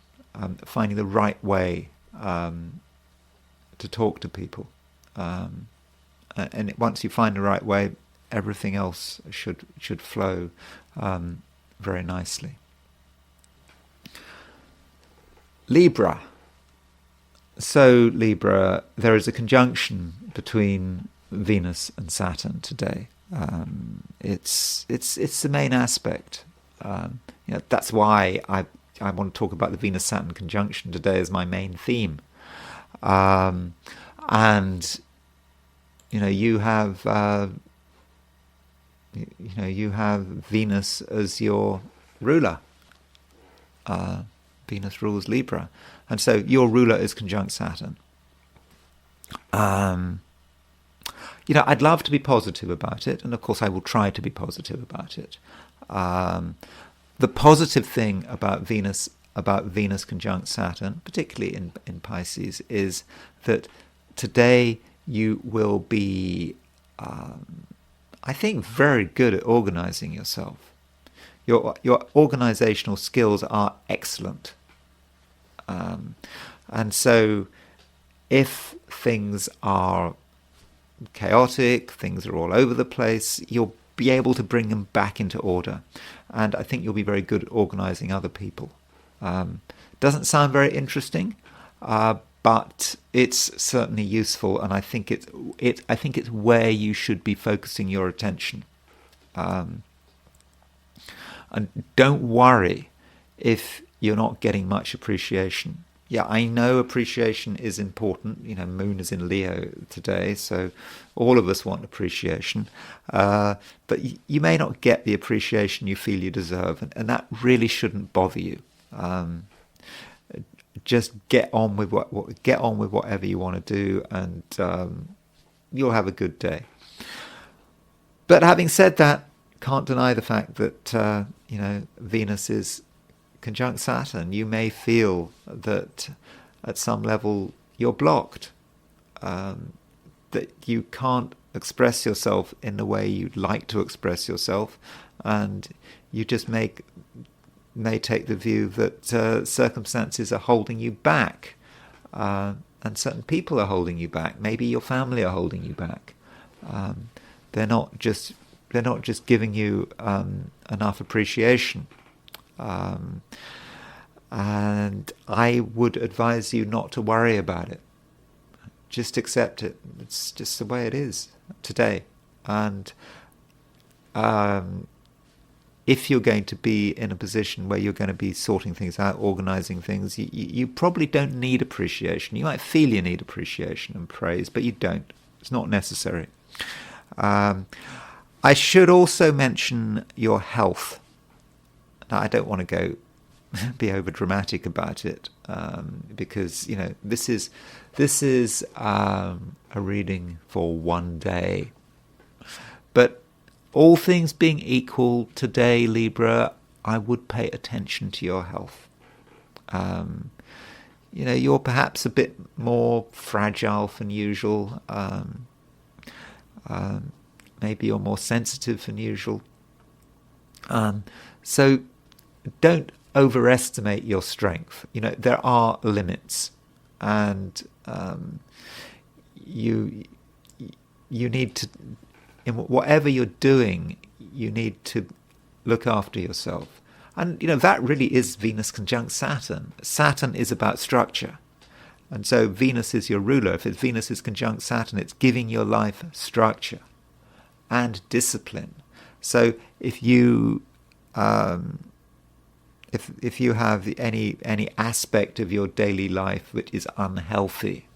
Finding the right way to talk to people, and once you find the right way, everything else should flow very nicely. Libra. So Libra, there is a conjunction between Venus and Saturn today. It's the main aspect. That's why I want to talk about the Venus-Saturn conjunction today as my main theme. And you have Venus as your ruler. Venus rules Libra, and so your ruler is conjunct Saturn. I'd love to be positive about it, and of course I will try to be positive about it. The positive thing about Venus conjunct Saturn, particularly in Pisces, is that today you will be, I think, very good at organizing yourself. Your organizational skills are excellent. And so if things are chaotic, things are all over the place, you'll be able to bring them back into order. And I think you'll be very good at organizing other people. Doesn't sound very interesting, but it's certainly useful, and I think it's where you should be focusing your attention. And don't worry if you're not getting much appreciation. Yeah, I know appreciation is important. Moon is in Leo today, so all of us want appreciation. But you may not get the appreciation you feel you deserve, and that really shouldn't bother you. Just get on with whatever you want to do, and you'll have a good day. But having said that, can't deny the fact that Venus is conjunct Saturn. You may feel that at some level you're blocked, that you can't express yourself in the way you'd like to express yourself, and you just may take the view that circumstances are holding you back, and certain people are holding you back. Maybe your family are holding you back. They're not just giving you enough appreciation. And I would advise you not to worry about it. Just accept it. It's just the way it is today. And if you're going to be in a position where you're going to be sorting things out, organizing things, you probably don't need appreciation. You might feel you need appreciation and praise, but you don't. It's not necessary. I should also mention your health. Now, I don't want to be over dramatic about it, because this is a reading for one day. But all things being equal, today, Libra, I would pay attention to your health. You're perhaps a bit more fragile than usual. Maybe you're more sensitive than usual. So don't overestimate your strength. There are limits, and you need to, in whatever you're doing, you need to look after yourself. And that really is Venus conjunct Saturn. Saturn is about structure, and so Venus is your ruler. If Venus is conjunct Saturn, it's giving your life structure and discipline. So if you if you have any aspect of your daily life which is unhealthy,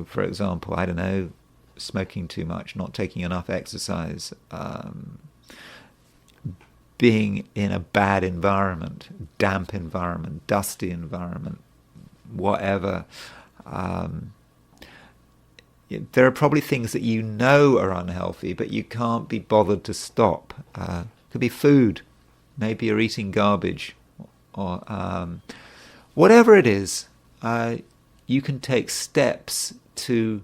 for example, I don't know, smoking too much, not taking enough exercise, being in a bad environment, damp environment, dusty environment, whatever, there are probably things that are unhealthy, but you can't be bothered to stop. Could be food. Maybe you're eating garbage, or whatever it is. You can take steps to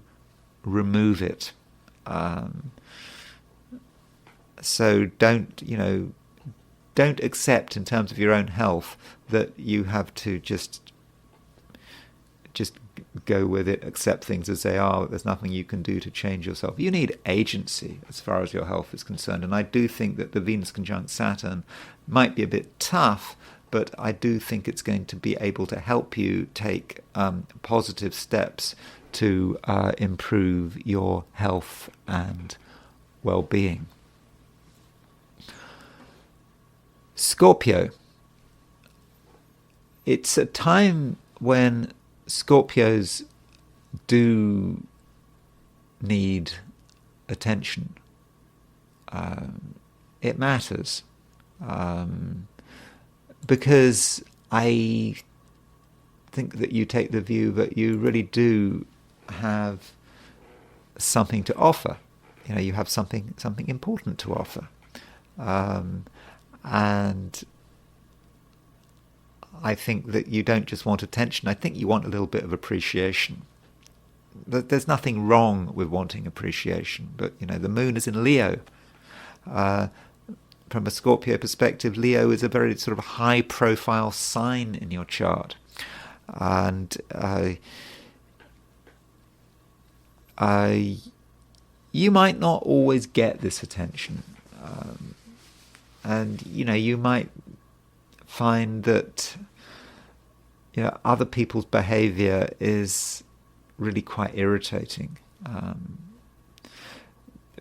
remove it. So don't accept, in terms of your own health, that you have to just go with it, accept things as they are. There's nothing you can do to change yourself. You need agency as far as your health is concerned. And I do think that the Venus conjunct Saturn might be a bit tough, but I do think it's going to be able to help you take positive steps to improve your health and well-being. Scorpio. It's a time when Scorpios do need attention. It matters. Because I think that you take the view that you really do have something to offer. You have something important to offer. And I think that you don't just want attention. I think you want a little bit of appreciation. There's nothing wrong with wanting appreciation, but the moon is in Leo. From a Scorpio perspective, Leo is a very sort of high-profile sign in your chart, and you might not always get this attention, and you might find that other people's behavior is really quite irritating.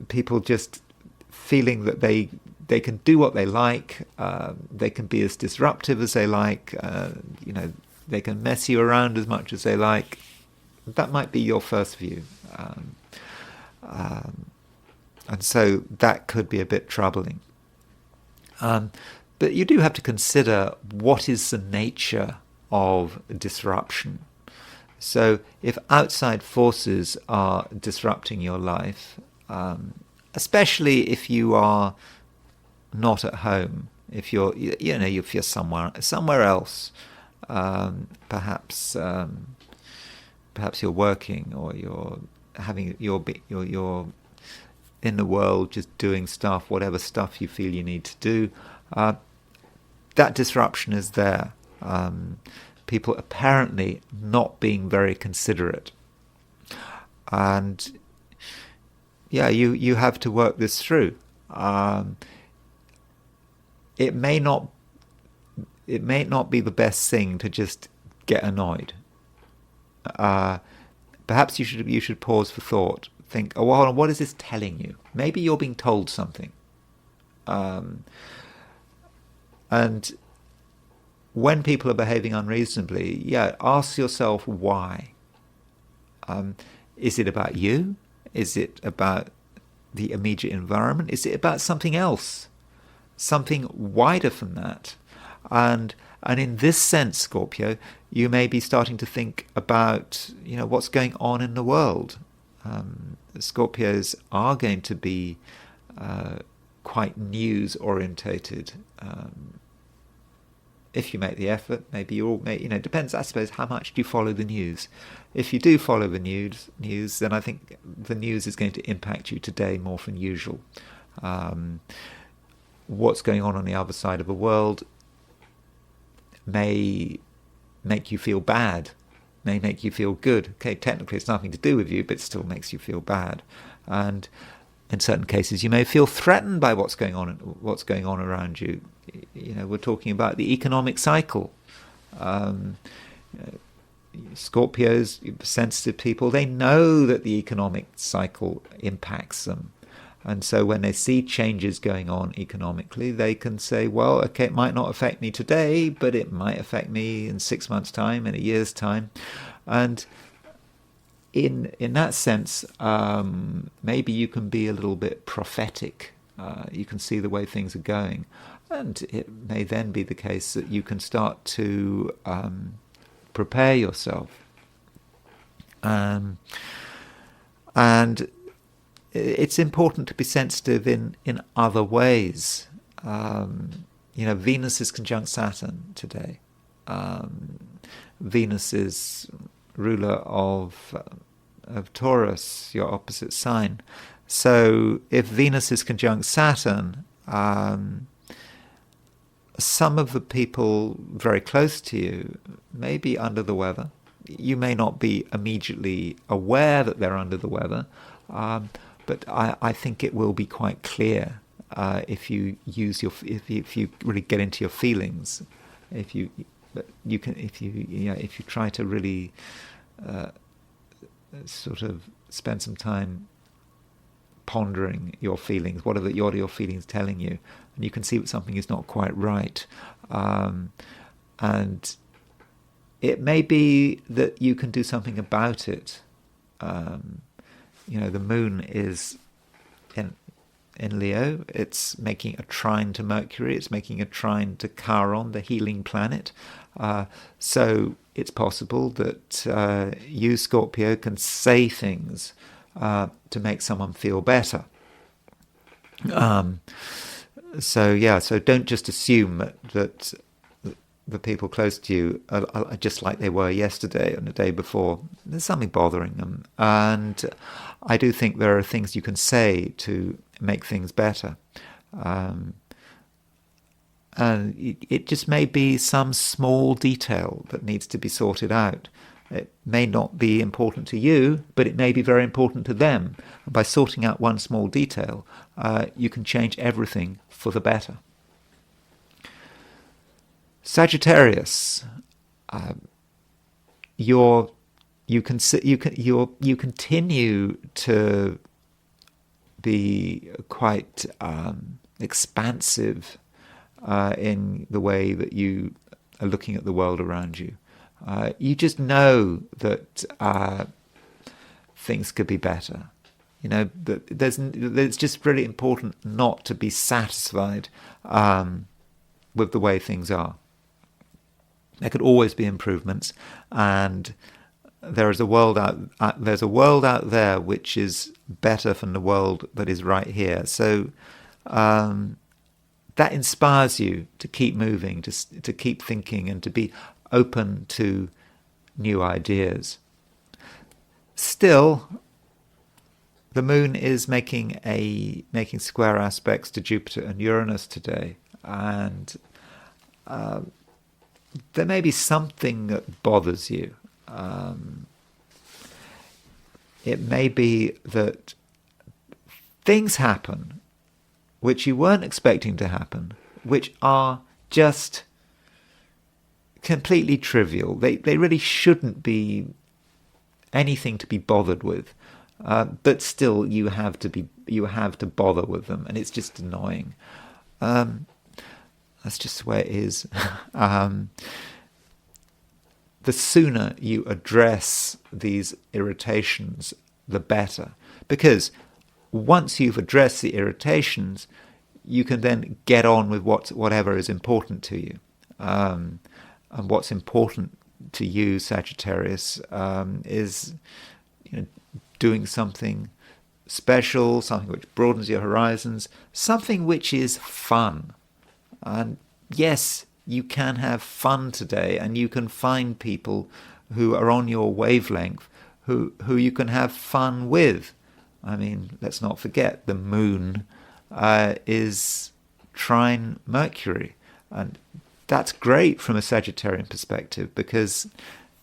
People just feeling that they can do what they like, they can be as disruptive as they like, they can mess you around as much as they like. That might be your first view. And so that could be a bit troubling. But you do have to consider what is the nature of disruption. So if outside forces are disrupting your life, especially if you are not at home, if you're if you're somewhere else, perhaps you're working, or you're in the world just doing stuff, whatever stuff you feel you need to do, that disruption is there. People apparently not being very considerate, and you have to work this through. It may not be the best thing to just get annoyed. Perhaps you should pause for thought. Think, oh, well, what is this telling you? Maybe you're being told something. And when people are behaving unreasonably, ask yourself why. Is it about you? Is it about the immediate environment? Is it about something else? Something wider than that? And in this sense, Scorpio, you may be starting to think about what's going on in the world. Scorpios are going to be quite news orientated if you make the effort, maybe it depends, I suppose, how much do you follow the news. If you do follow the news, then I think the news is going to impact you today more than usual. What's going on the other side of the world may make you feel bad, may make you feel good. Okay, technically it's nothing to do with you, but it still makes you feel bad. And in certain cases, you may feel threatened by what's going on around you. We're talking about the economic cycle. Scorpios, sensitive people, they know that the economic cycle impacts them. And so when they see changes going on economically, they can say, well, okay, it might not affect me today, but it might affect me in 6 months' time, in a year's time. And in that sense, maybe you can be a little bit prophetic. You can see the way things are going. And it may then be the case that you can start to prepare yourself. And it's important to be sensitive in other ways. Venus is conjunct Saturn today. Venus is ruler of Taurus, your opposite sign. So if Venus is conjunct Saturn, some of the people very close to you may be under the weather. You may not be immediately aware that they're under the weather, but I think it will be quite clear if you really get into your feelings. If you try to really sort of spend some time pondering your feelings. What are your feelings telling you? And you can see that something is not quite right. And it may be that you can do something about it. The moon is in Leo. It's making a trine to Mercury. It's making a trine to Chiron, the healing planet. So it's possible that you, Scorpio, can say things to make someone feel better. So don't just assume that the people close to you are just like they were yesterday and the day before. There's something bothering them. And I do think there are things you can say to make things better. And it just may be some small detail that needs to be sorted out. It may not be important to you, but it may be very important to them. And by sorting out one small detail, you can change everything for the better. Sagittarius, you continue to be quite expansive in the way that you are looking at the world around you. You just know that things could be better. That it's just really important not to be satisfied with the way things are. There could always be improvements, and there's a world out there which is better than the world that is right here. So that inspires you to keep moving, to keep thinking, and to be open to new ideas. Still, the moon is making square aspects to Jupiter and Uranus today, and there may be something that bothers you. It may be that things happen which you weren't expecting to happen, which are just completely trivial. They really shouldn't be anything to be bothered with, but still you have to bother with them, and it's just annoying. That's just the way it is. The sooner you address these irritations, the better. Because once you've addressed the irritations, you can then get on with whatever is important to you. And what's important to you, Sagittarius, is doing something special, something which broadens your horizons, something which is fun. And yes, you can have fun today, and you can find people who are on your wavelength, who you can have fun with. I mean, let's not forget the moon is trine Mercury, and that's great from a Sagittarian perspective, because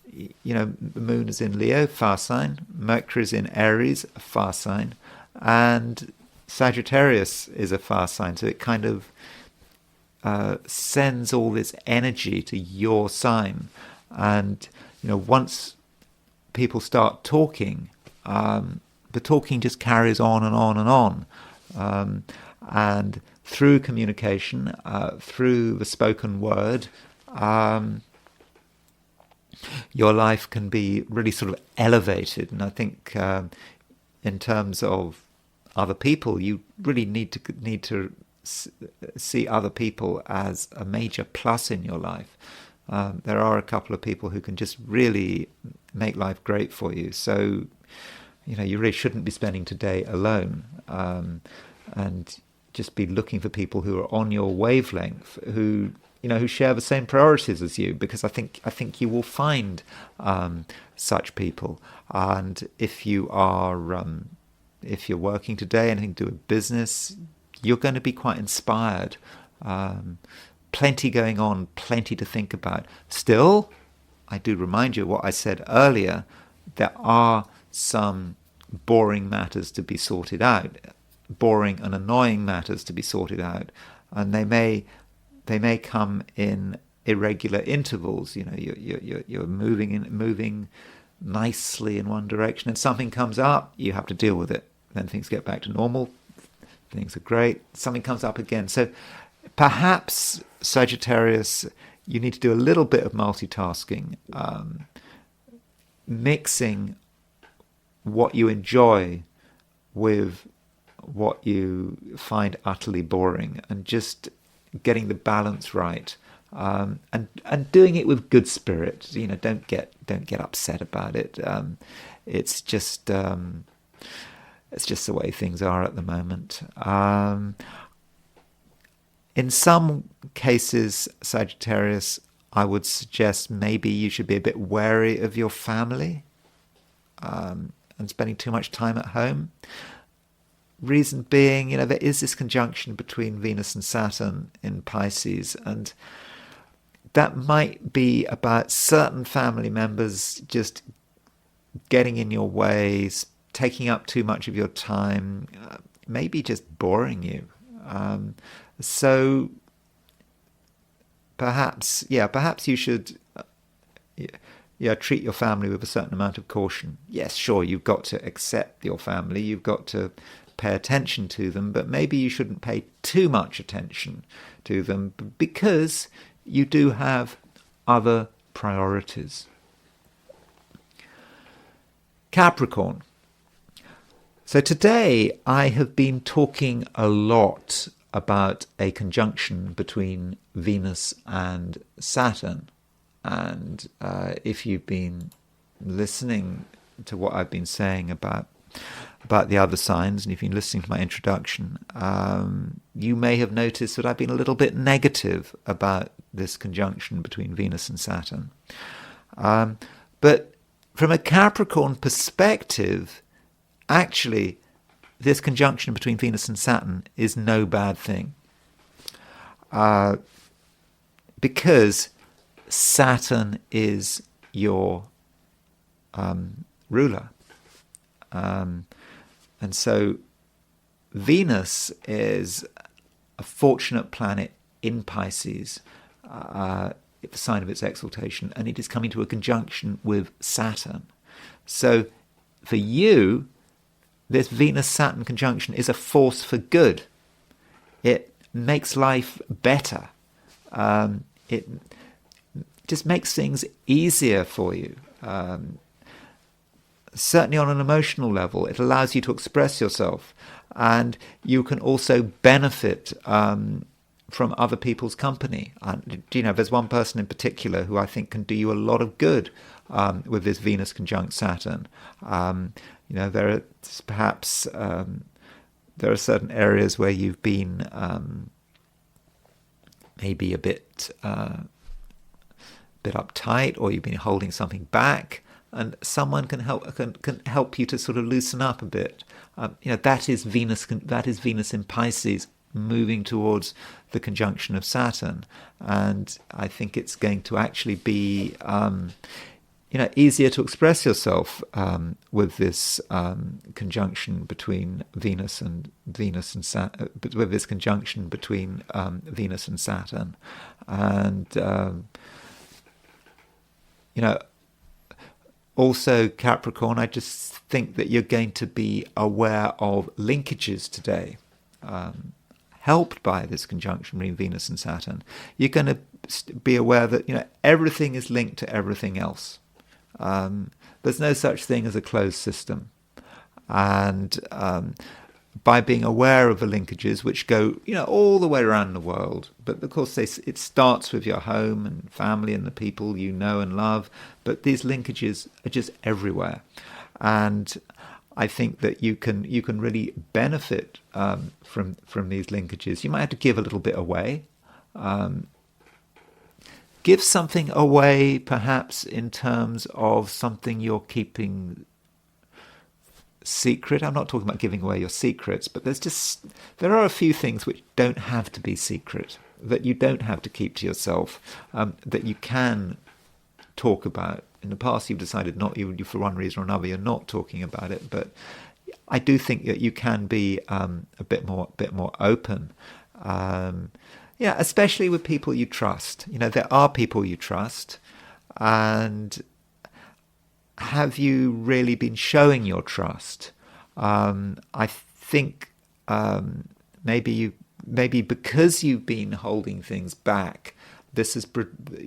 the moon is in Leo, fire sign, Mercury is in Aries, a fire sign, and Sagittarius is a fire sign, so it kind of sends all this energy to your sign. And once people start talking, the talking just carries on and on and on, and through communication, through the spoken word, your life can be really sort of elevated. And I think in terms of other people, you really need to see other people as a major plus in your life. There are a couple of people who can just really make life great for you. So, you really shouldn't be spending today alone, and just be looking for people who are on your wavelength, who share the same priorities as you, because I think you will find such people. And if you're working today, anything to do with business, you're going to be quite inspired. Plenty going on, plenty to think about. Still, I do remind you of what I said earlier. There are some boring matters to be sorted out, boring and annoying matters to be sorted out, and they may come in irregular intervals. You're moving nicely in one direction, and something comes up, you have to deal with it. Then things get back to normal. Things are great. Something comes up again. So perhaps, Sagittarius, you need to do a little bit of multitasking, mixing what you enjoy with what you find utterly boring, and just getting the balance right, and doing it with good spirit. Don't get upset about it. It's just the way things are at the moment. In some cases, Sagittarius, I would suggest maybe you should be a bit wary of your family, and spending too much time at home. Reason being, there is this conjunction between Venus and Saturn in Pisces, and that might be about certain family members just getting in your way, taking up too much of your time, maybe just boring you. So perhaps you should treat your family with a certain amount of caution. Yes, sure, you've got to accept your family, you've got to pay attention to them, but maybe you shouldn't pay too much attention to them, because you do have other priorities. Capricorn. So today I have been talking a lot about a conjunction between Venus and Saturn. And if you've been listening to what I've been saying about the other signs, and if you've been listening to my introduction, you may have noticed that I've been a little bit negative about this conjunction between Venus and Saturn. But from a Capricorn perspective, actually, this conjunction between Venus and Saturn is no bad thing. Because Saturn is your ruler. And so Venus is a fortunate planet in Pisces, the sign of its exaltation, and it is coming to a conjunction with Saturn. So for you, this Venus-Saturn conjunction is a force for good. It makes life better. It just makes things easier for you. Certainly on an emotional level, it allows you to express yourself, and you can also benefit from other people's company. There's one person in particular who I think can do you a lot of good with this Venus conjunct Saturn. There are perhaps there are certain areas where you've been maybe a bit uptight, or you've been holding something back, and someone can help you to sort of loosen up a bit. That is Venus in Pisces, moving towards the conjunction of Saturn, and I think it's going to actually be easier to express yourself with this conjunction between Venus and Saturn, with this conjunction between Venus and Saturn, and also Capricorn. I just think that you're going to be aware of linkages today, helped by this conjunction between Venus and Saturn. You're going to be aware that everything is linked to everything else. There's no such thing as a closed system, and by being aware of the linkages, which go all the way around the world, but of course it starts with your home and family and the people you know and love, but these linkages are just everywhere, and I think that you can really benefit from these linkages. You might have to give a little bit away. Give something away, perhaps in terms of something you're keeping secret. I'm not talking about giving away your secrets, but there are a few things which don't have to be secret, that you don't have to keep to yourself, that you can talk about. In the past, you've decided not, you for one reason or another, you're not talking about it. But I do think that you can be a bit more open. Especially with people you trust. There are people you trust, and have you really been showing your trust? I think maybe because you've been holding things back,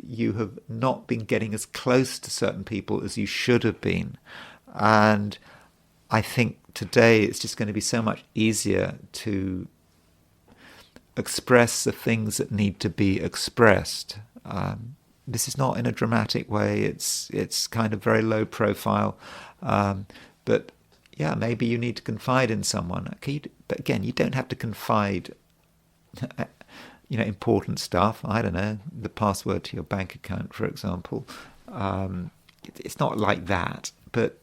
you have not been getting as close to certain people as you should have been, and I think today it's just going to be so much easier to express the things that need to be expressed. This is not in a dramatic way. It's kind of very low profile, but maybe you need to confide in someone. But again, you don't have to confide, important stuff. I don't know, the password to your bank account, for example. It's not like that, but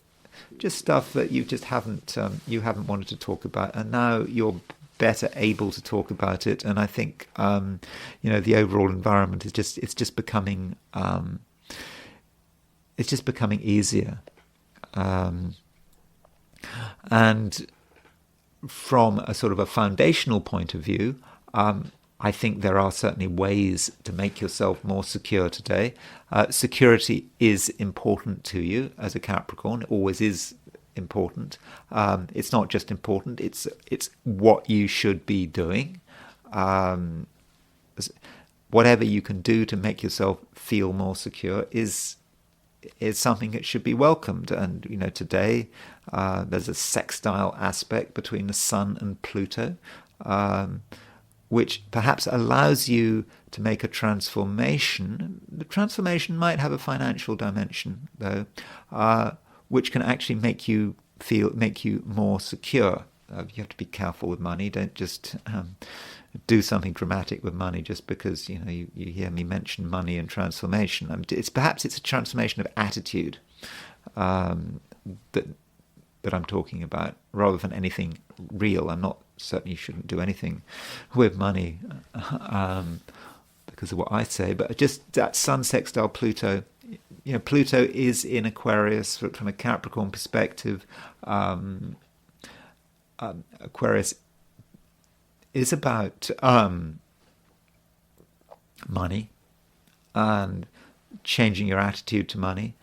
just stuff that you just haven't wanted to talk about, and now you're better able to talk about it. And I think the overall environment is just becoming easier, and from a sort of a foundational point of view, I think there are certainly ways to make yourself more secure today. Security is important to you as a Capricorn. It always is important. It's not just important, it's what you should be doing. Whatever you can do to make yourself feel more secure is something that should be welcomed. And today there's a sextile aspect between the Sun and Pluto, which perhaps allows you to make a transformation. The transformation might have a financial dimension, though, which can actually make you more secure. You have to be careful with money. Don't just do something dramatic with money just because you hear me mention money and transformation. It's a transformation of attitude that I'm talking about, rather than anything real. I'm not certainly you shouldn't do anything with money because of what I say, but just that Sun sextile Pluto. Pluto is in Aquarius from a Capricorn perspective. Aquarius is about money and changing your attitude to money.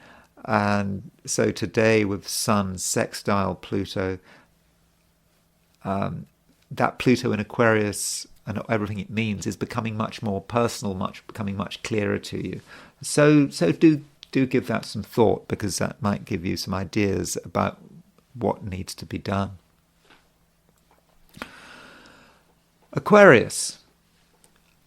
And so today with Sun sextile Pluto, that Pluto in Aquarius and everything it means is becoming much more personal, becoming much clearer to you. So do give that some thought, because that might give you some ideas about what needs to be done. Aquarius.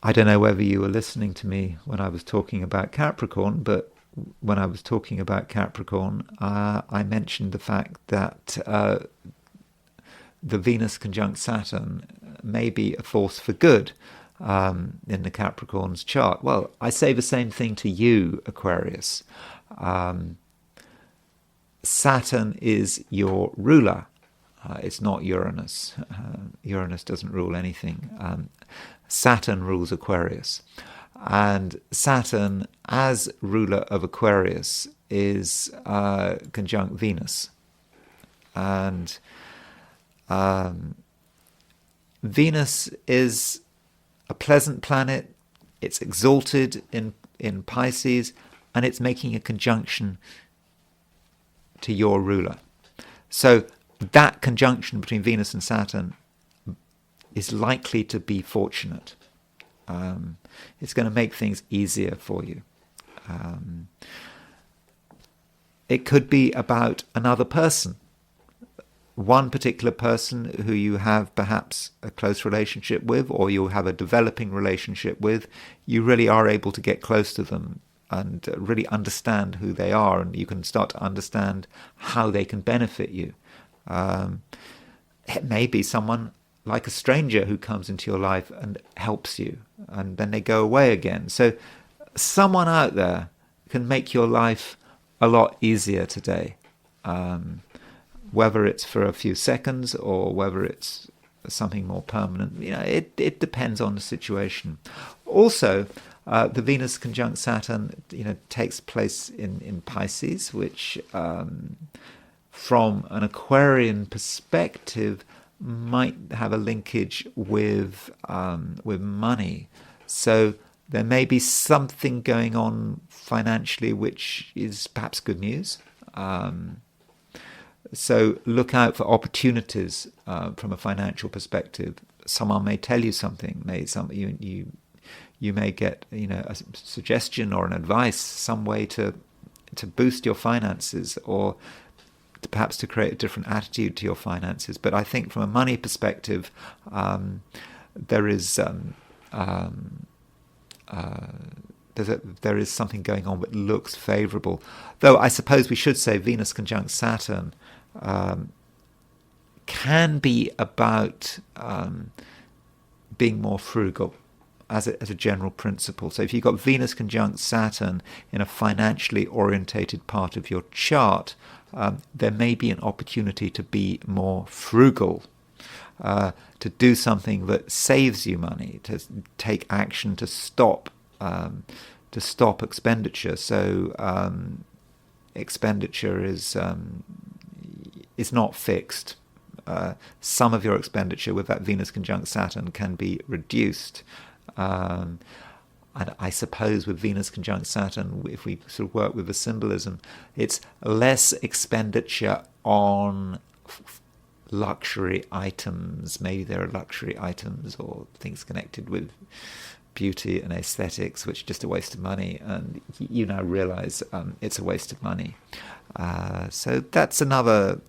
I don't know whether you were listening to me when I was talking about Capricorn, but when I was talking about Capricorn, I mentioned the fact that the Venus conjunct Saturn may be a force for good. in the Capricorn's chart. Well, I say the same thing to you, Aquarius. Saturn is your ruler. It's not Uranus. Uranus doesn't rule anything. Saturn rules Aquarius. And Saturn, as ruler of Aquarius, is conjunct Venus. And Venus is a pleasant planet. It's exalted in Pisces, and it's making a conjunction to your ruler. So that conjunction between Venus and Saturn is likely to be fortunate. It's going to make things easier for you. It could be about another person. One particular person who you have perhaps a close relationship with, or you have a developing relationship with. You really are able to get close to them and really understand who they are, and you can start to understand how they can benefit you. It may be someone like a stranger who comes into your life and helps you, and then they go away again. So someone out there can make your life a lot easier today, whether it's for a few seconds or whether it's something more permanent. It depends on the situation. Also, the Venus conjunct Saturn, takes place in Pisces, which, from an Aquarian perspective, might have a linkage with money. So there may be something going on financially which is perhaps good news. So look out for opportunities from a financial perspective. Someone may tell you something. You may get a suggestion or an advice, some way to boost your finances, or perhaps to create a different attitude to your finances. But I think from a money perspective, there is something going on that looks favourable. Though I suppose we should say Venus conjunct Saturn can be about being more frugal as a general principle. So if you've got Venus conjunct Saturn in a financially orientated part of your chart, there may be an opportunity to be more frugal, to do something that saves you money, to take action to stop expenditure. So expenditure is not fixed. Some of your expenditure with that Venus conjunct Saturn can be reduced. And I suppose with Venus conjunct Saturn, if we sort of work with the symbolism, it's less expenditure on luxury items. Maybe there are luxury items or things connected with beauty and aesthetics, which are just a waste of money, and you now realize it's a waste of money. So that's another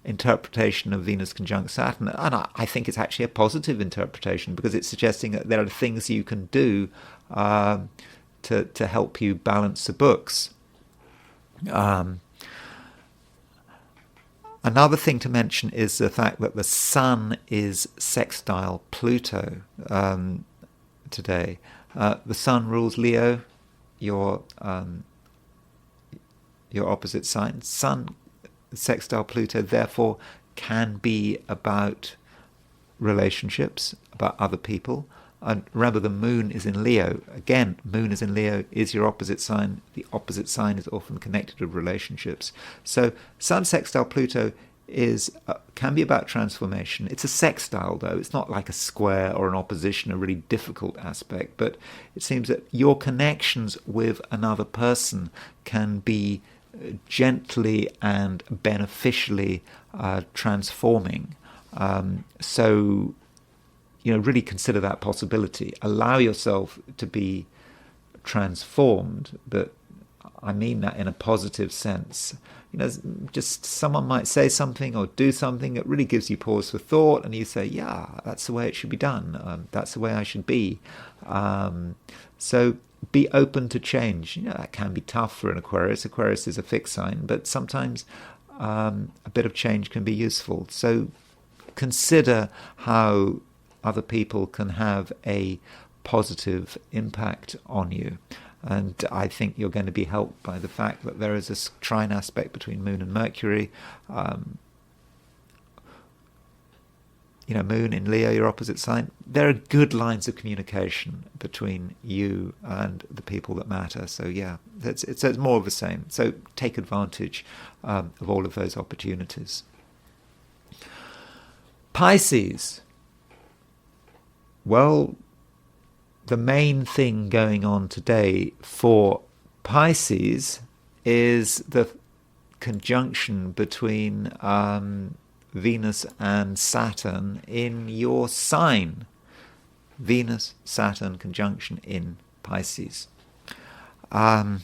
interpretation of Venus conjunct Saturn, and I think it's actually a positive interpretation, because it's suggesting that there are things you can do to help you balance the books. Another thing to mention is the fact that the Sun is sextile Pluto today. The Sun rules Leo, your opposite sign. Sun sextile Pluto therefore can be about relationships, about other people. And remember, the moon is in Leo. Again, moon is in Leo, is your opposite sign. The opposite sign is often connected with relationships. So Sun sextile Pluto can be about transformation. It's a sextile, though. It's not like a square or an opposition, a really difficult aspect. But it seems that your connections with another person can be gently and beneficially transforming. So, really consider that possibility. Allow yourself to be transformed, but I mean that in a positive sense. Just someone might say something or do something that really gives you pause for thought, and you say, yeah, that's the way it should be done. That's the way I should be. So be open to change. That can be tough for an Aquarius. Aquarius is a fixed sign, but sometimes a bit of change can be useful. So consider how other people can have a positive impact on you. And I think you're going to be helped by the fact that there is a trine aspect between Moon and Mercury. Moon in Leo, your opposite sign. There are good lines of communication between you and the people that matter. So yeah, it's more of the same. So take advantage of all of those opportunities. Pisces. Well, the main thing going on today for Pisces is the conjunction between Venus and Saturn in your sign. Venus, Saturn conjunction in Pisces. I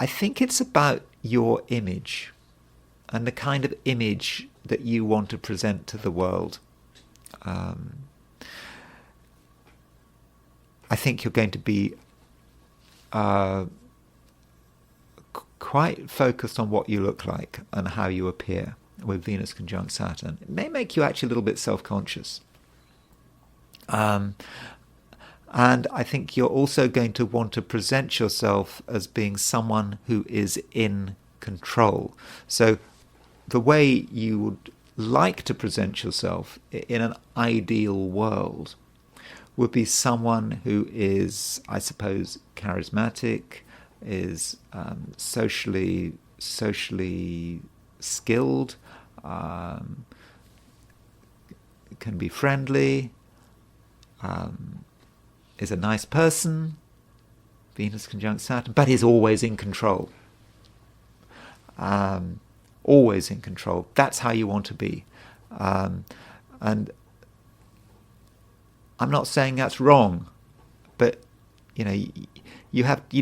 think it's about your image and the kind of image that you want to present to the world. I think you're going to be quite focused on what you look like and how you appear with Venus conjunct Saturn. It may make you actually a little bit self-conscious. And I think you're also going to want to present yourself as being someone who is in control. So the way you would like to present yourself in an ideal world would be someone who is, I suppose, charismatic, is socially skilled, can be friendly, is a nice person, Venus conjunct Saturn, but is always in control. Always in control. That's how you want to be. And I'm not saying that's wrong, but you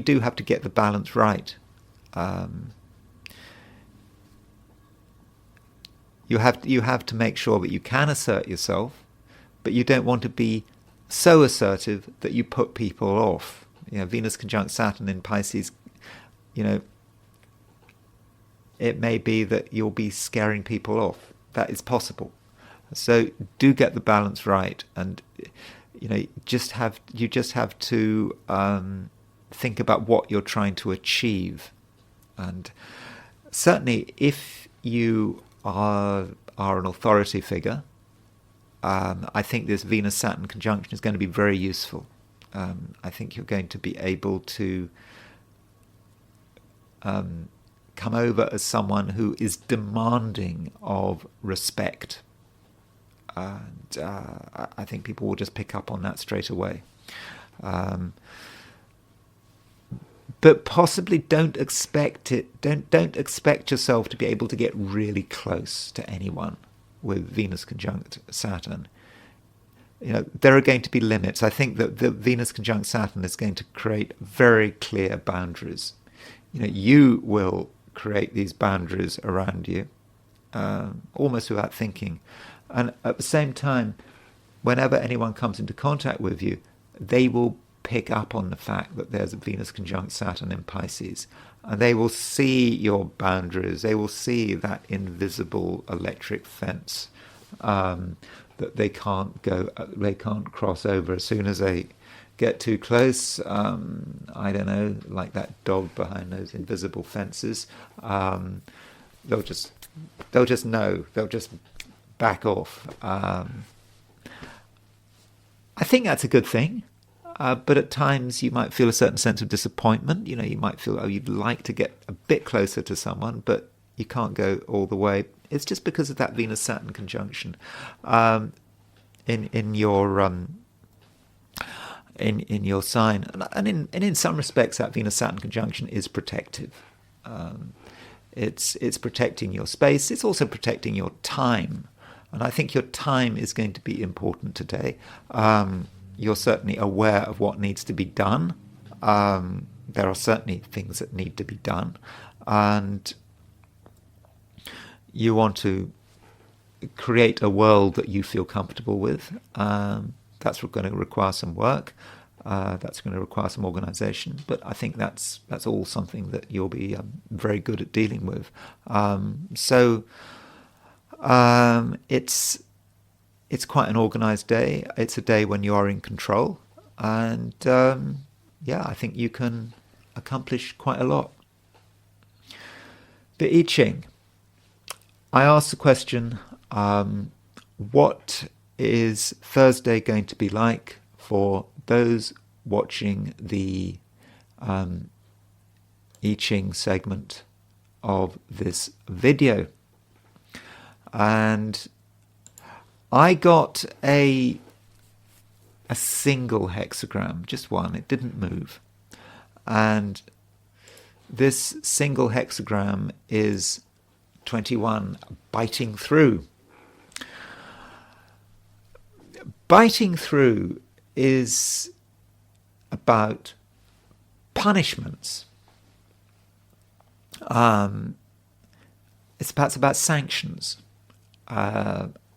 do have to get the balance right. You have to make sure that you can assert yourself, but you don't want to be so assertive that you put people off. Venus conjunct Saturn in Pisces, it may be that you'll be scaring people off. That is possible. So do get the balance right, and you just have to think about what you're trying to achieve. And certainly, if you are an authority figure, I think this Venus-Saturn conjunction is going to be very useful. I think you're going to be able to come over as someone who is demanding of respect. And I think people will just pick up on that straight away. But possibly don't expect yourself to be able to get really close to anyone with Venus conjunct Saturn. There are going to be limits. I think that the Venus conjunct Saturn is going to create very clear boundaries. You will create these boundaries around you, almost without thinking. And at the same time, whenever anyone comes into contact with you, they will pick up on the fact that there's a Venus conjunct Saturn in Pisces, and they will see your boundaries. They will see that invisible electric fence that they can't cross over. As soon as they get too close, I don't know, like that dog behind those invisible fences, they'll just know. They'll just back off. I think that's a good thing. But at times you might feel a certain sense of disappointment. You might feel, you'd like to get a bit closer to someone, but you can't go all the way. It's just because of that Venus-Saturn conjunction in your sign, and in some respects that Venus-Saturn conjunction is protective. It's protecting your space. It's also protecting your time, and I think your time is going to be important today. You're certainly aware of what needs to be done. There are certainly things that need to be done, and you want to create a world that you feel comfortable with. That's going to require some work. That's going to require some organisation. But I think that's all something that you'll be very good at dealing with. So It's quite an organised day. It's a day when you are in control, and I think you can accomplish quite a lot. The I Ching. I asked the question, what is Thursday going to be like for those watching the I Ching segment of this video? And I got a single hexagram, just one. It didn't move. And this single hexagram is 21, biting through. Biting through is about punishments. It's perhaps about sanctions.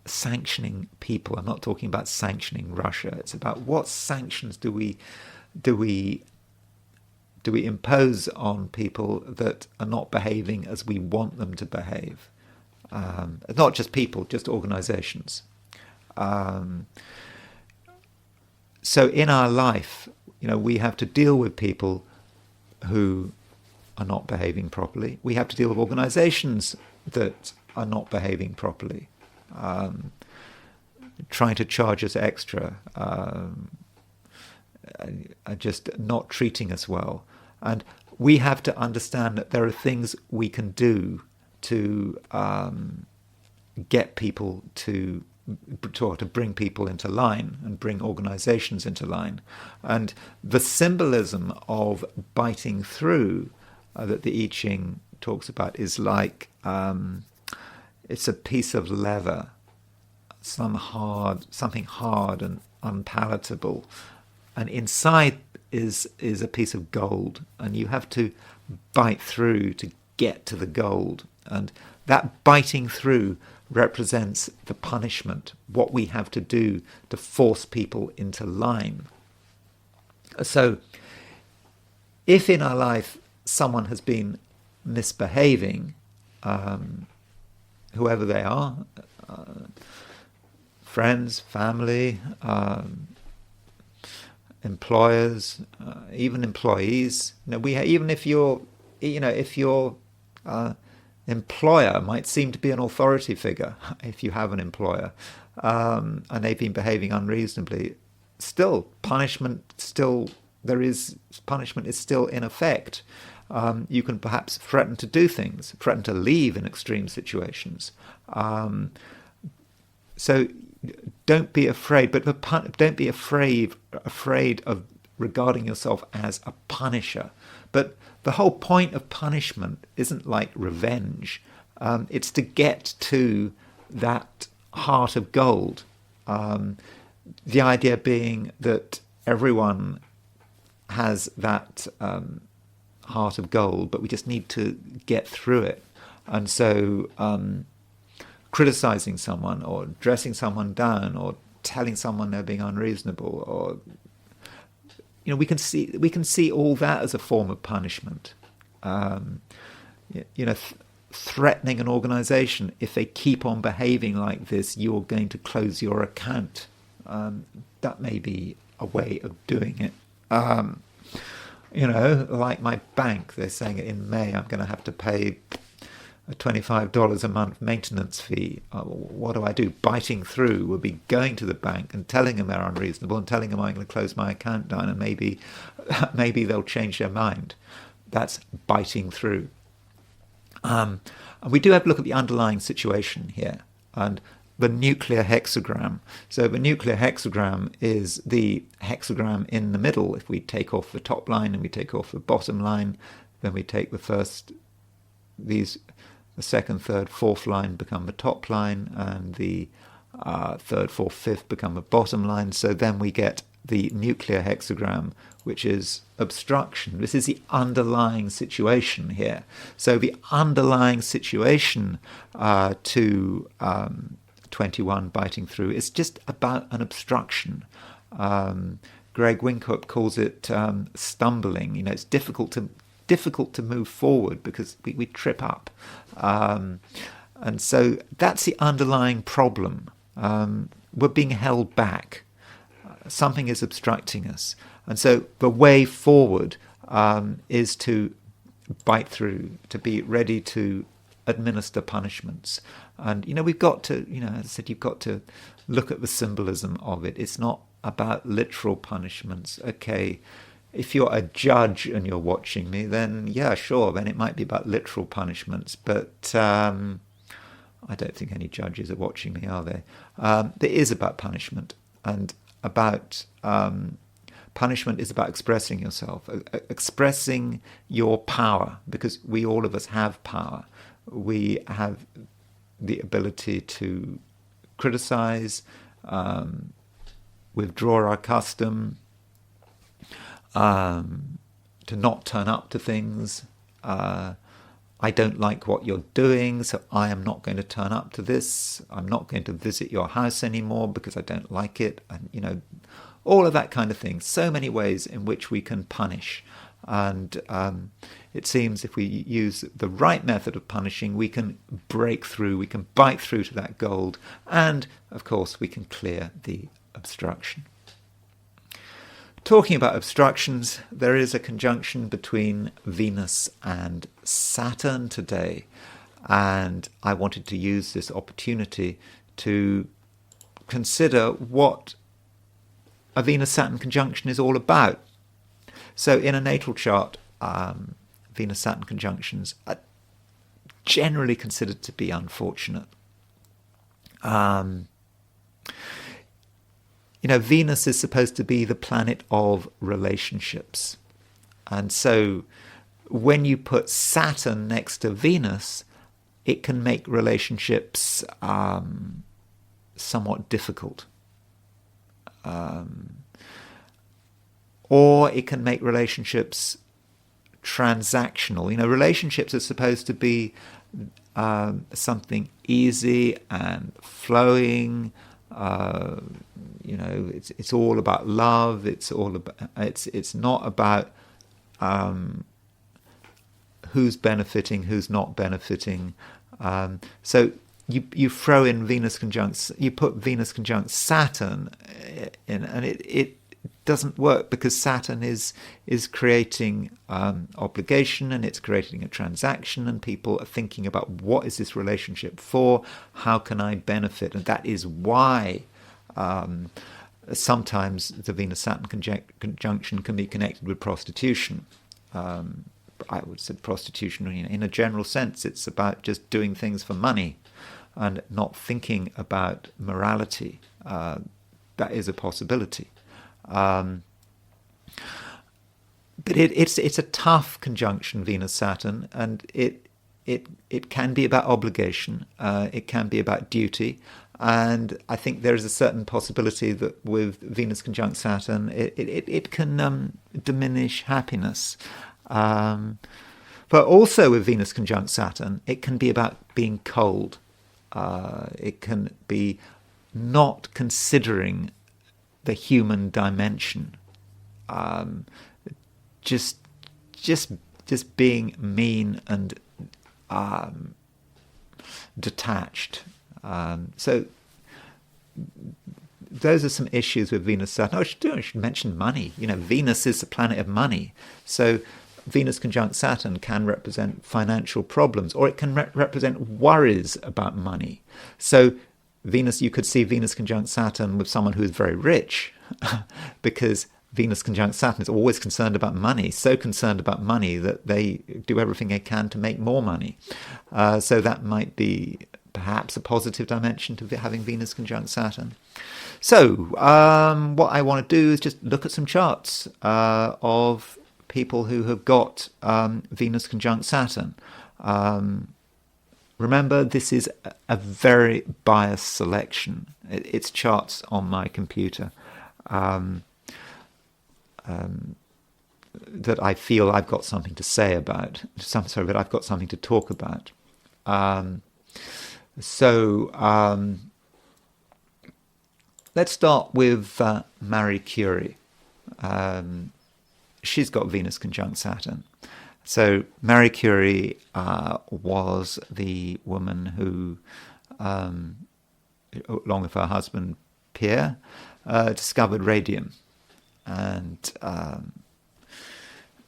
Sanctioning people. I'm not talking about sanctioning Russia. It's about what sanctions do we impose on people that are not behaving as we want them to behave. Not just people, just organizations. So in our life, we have to deal with people who are not behaving properly. We have to deal with organizations that are not behaving properly, trying to charge us extra, are just not treating us well. And we have to understand that there are things we can do to get people to bring people into line and bring organizations into line. And the symbolism of biting through that the I Ching talks about is like it's a piece of leather, something hard and unpalatable, and inside is a piece of gold, and you have to bite through to get to the gold. And that biting through represents the punishment, what we have to do to force people into line. So if in our life someone has been misbehaving, whoever they are, friends, family, employers, even employees, even if your employer might seem to be an authority figure, if you have an employer, and they've been behaving unreasonably, punishment is still in effect. You can perhaps threaten to do things, threaten to leave in extreme situations. So don't be afraid, but don't be afraid of regarding yourself as a punisher. But the whole point of punishment isn't like revenge. It's to get to that heart of gold. The idea being that everyone has that heart of gold, but we just need to get through it. And so criticizing someone or dressing someone down or telling someone they're being unreasonable, or we can see all that as a form of punishment. Threatening an organization, if they keep on behaving like this, you're going to close your account. That may be a way of doing it. Like my bank, they're saying in May I'm going to have to pay a $25 a month maintenance fee. What do? Biting through would be going to the bank and telling them they're unreasonable and telling them I'm going to close my account down, and maybe they'll change their mind. That's biting through. And we do have to look at the underlying situation here and the nuclear hexagram. So the nuclear hexagram is the hexagram in the middle. If we take off the top line and we take off the bottom line, then we take the second, third, fourth line become the top line, and the third, fourth, fifth become the bottom line. So then we get the nuclear hexagram, which is obstruction. This is the underlying situation here. So the underlying situation to 21 biting through is just about an obstruction. Greg Winkup calls it stumbling. It's difficult to move forward because we trip up. And so that's the underlying problem. We're being held back. Something is obstructing us. And so the way forward is to bite through, to be ready to administer punishments. And, we've got to, as I said, you've got to look at the symbolism of it. It's not about literal punishments. Okay, if you're a judge and you're watching me, then yeah, sure, then it might be about literal punishments. But I don't think any judges are watching me, are they? It is about punishment, and about punishment is about expressing yourself, expressing your power, because all of us have power. We have the ability to criticize, withdraw our custom, to not turn up to things. I don't like what you're doing, so I am not going to turn up to this. I'm not going to visit your house anymore because I don't like it. And, all of that kind of thing. So many ways in which we can punish. And it seems if we use the right method of punishing, we can break through, we can bite through to that gold. And, of course, we can clear the obstruction. Talking about obstructions, there is a conjunction between Venus and Saturn today, and I wanted to use this opportunity to consider what a Venus-Saturn conjunction is all about. So in a natal chart, Venus-Saturn conjunctions are generally considered to be unfortunate. Venus is supposed to be the planet of relationships. And so when you put Saturn next to Venus, it can make relationships somewhat difficult. Or it can make relationships transactional. Relationships are supposed to be something easy and flowing. It's all about love. It's not about who's benefiting, who's not benefiting. So you throw in Venus conjunct, you put Venus conjunct Saturn in, and it doesn't work, because Saturn is creating obligation, and it's creating a transaction, and people are thinking about what is this relationship for, how can I benefit, and that is why sometimes the Venus-Saturn conjunction can be connected with prostitution. I would say prostitution, in a general sense, it's about just doing things for money and not thinking about morality. That is a possibility. But it's a tough conjunction, Venus-Saturn, and it can be about obligation. It can be about duty. And I think there is a certain possibility that with Venus conjunct Saturn, it can diminish happiness. But also with Venus conjunct Saturn, it can be about being cold. It can be not considering the human dimension. Just being mean and detached. So those are some issues with Venus-Saturn. I should mention money. Venus is the planet of money. So Venus conjunct Saturn can represent financial problems, or it can represent worries about money. So you could see Venus conjunct Saturn with someone who is very rich, because Venus conjunct Saturn is always concerned about money, so concerned about money that they do everything they can to make more money. So that might be perhaps a positive dimension to having Venus conjunct Saturn. So what I want to do is just look at some charts of people who have got Venus conjunct Saturn. Remember, this is a very biased selection. It's charts on my computer that I feel I've got something to say about. That I've got something to talk about. Let's start with Marie Curie. She's got Venus conjunct Saturn. So Marie Curie was the woman who, along with her husband Pierre, discovered radium, and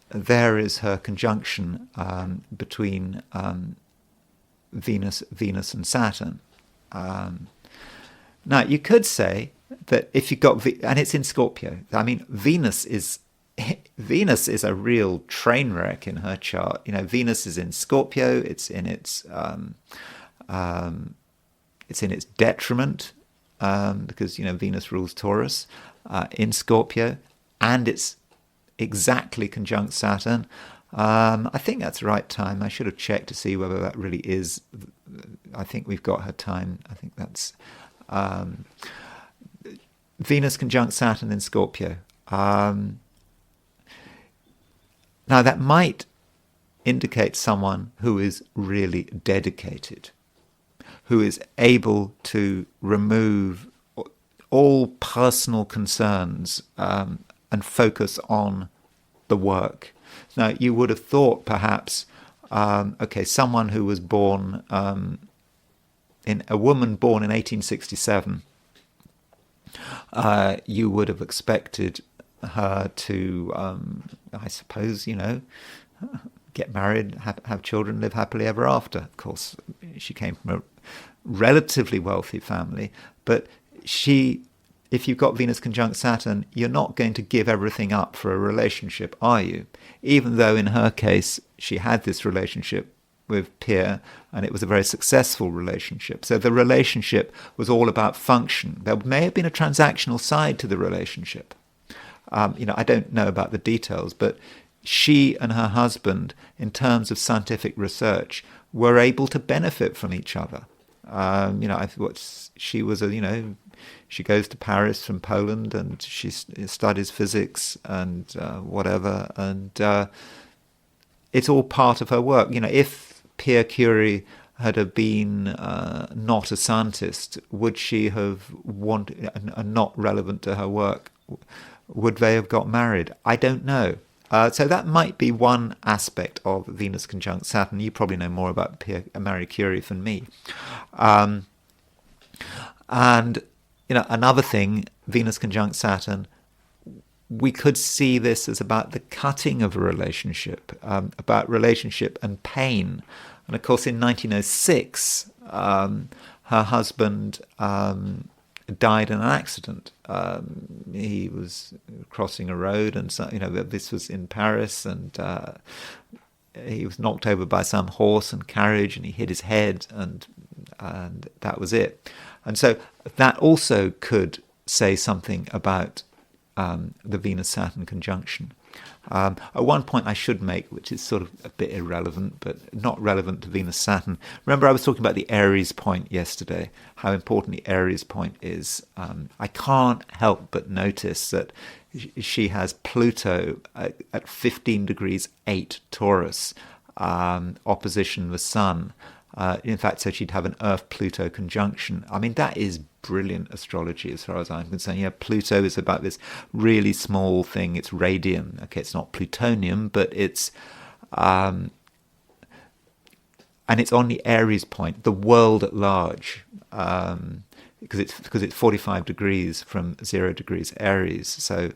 there is her conjunction between Venus and Saturn. Now, you could say that if you got, and it's in Scorpio. I mean, Venus is a real train wreck in her chart. You know, Venus is in Scorpio. It's in its detriment because Venus rules Taurus in Scorpio, and it's exactly conjunct Saturn. I think that's the right time. I should have checked to see whether that really is. I think we've got her time. I think that's Venus conjunct Saturn in Scorpio. Now that might indicate someone who is really dedicated, who is able to remove all personal concerns and focus on the work. Now, you would have thought perhaps, someone who was born, a woman born in 1867, you would have expected her to, I suppose, get married, have children, live happily ever after. Of course, she came from a relatively wealthy family, but if you've got Venus conjunct Saturn, you're not going to give everything up for a relationship, are you? Even though in her case, she had this relationship with Pierre, and it was a very successful relationship. So the relationship was all about function. There may have been a transactional side to the relationship. I don't know about the details, but she and her husband, in terms of scientific research, were able to benefit from each other. I thought she was she goes to Paris from Poland, and she studies physics and whatever, and it's all part of her work. If Pierre Curie had been not a scientist, would she have wanted, and not relevant to her work, would they have got married? I don't know. So that might be one aspect of Venus conjunct Saturn. You probably know more about Marie Curie than me. And another thing, Venus conjunct Saturn, we could see this as about the cutting of a relationship, about relationship and pain. And of course, in 1906, her husband died in an accident. He was crossing a road, and this was in Paris, and he was knocked over by some horse and carriage, and he hit his head, and that was it. And so that also could say something about the Venus-Saturn conjunction. At one point I should make, which is sort of a bit irrelevant, but not relevant to Venus-Saturn. Remember, I was talking about the Aries point yesterday, how important the Aries point is. I can't help but notice that she has Pluto at 15 degrees 8 Taurus, opposition the Sun. In fact, so she'd have an Earth-Pluto conjunction. I mean, that is brilliant astrology as far as I'm concerned. Pluto is about this really small thing. It's radium. Okay, it's not plutonium, but it's... and it's on the Aries point, the world at large, because it's 45 degrees from 0 degrees Aries. So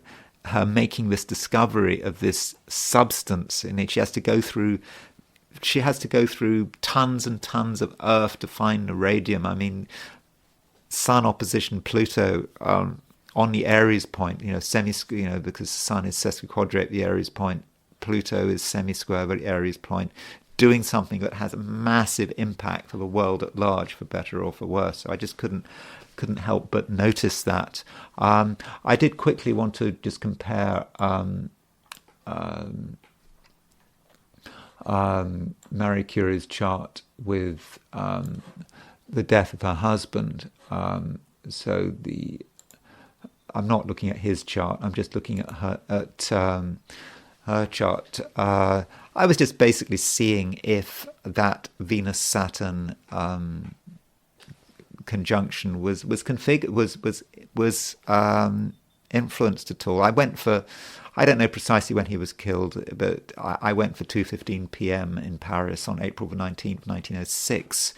her making this discovery of this substance, and she has to go through tons and tons of Earth to find the radium. I mean, Sun opposition Pluto on the Aries point, because the Sun is sesquiquadrate the Aries point, Pluto is semi-square the Aries point, doing something that has a massive impact for the world at large, for better or for worse. So I just couldn't help but notice that. I did quickly want to just compare Marie Curie's chart with the death of her husband. I'm not looking at his chart. I'm just looking at her chart. I was just basically seeing if that Venus-Saturn conjunction was configured, was influenced at all. I don't know precisely when he was killed, but I went for 2:15 p.m. in Paris on April the 19th, 1906.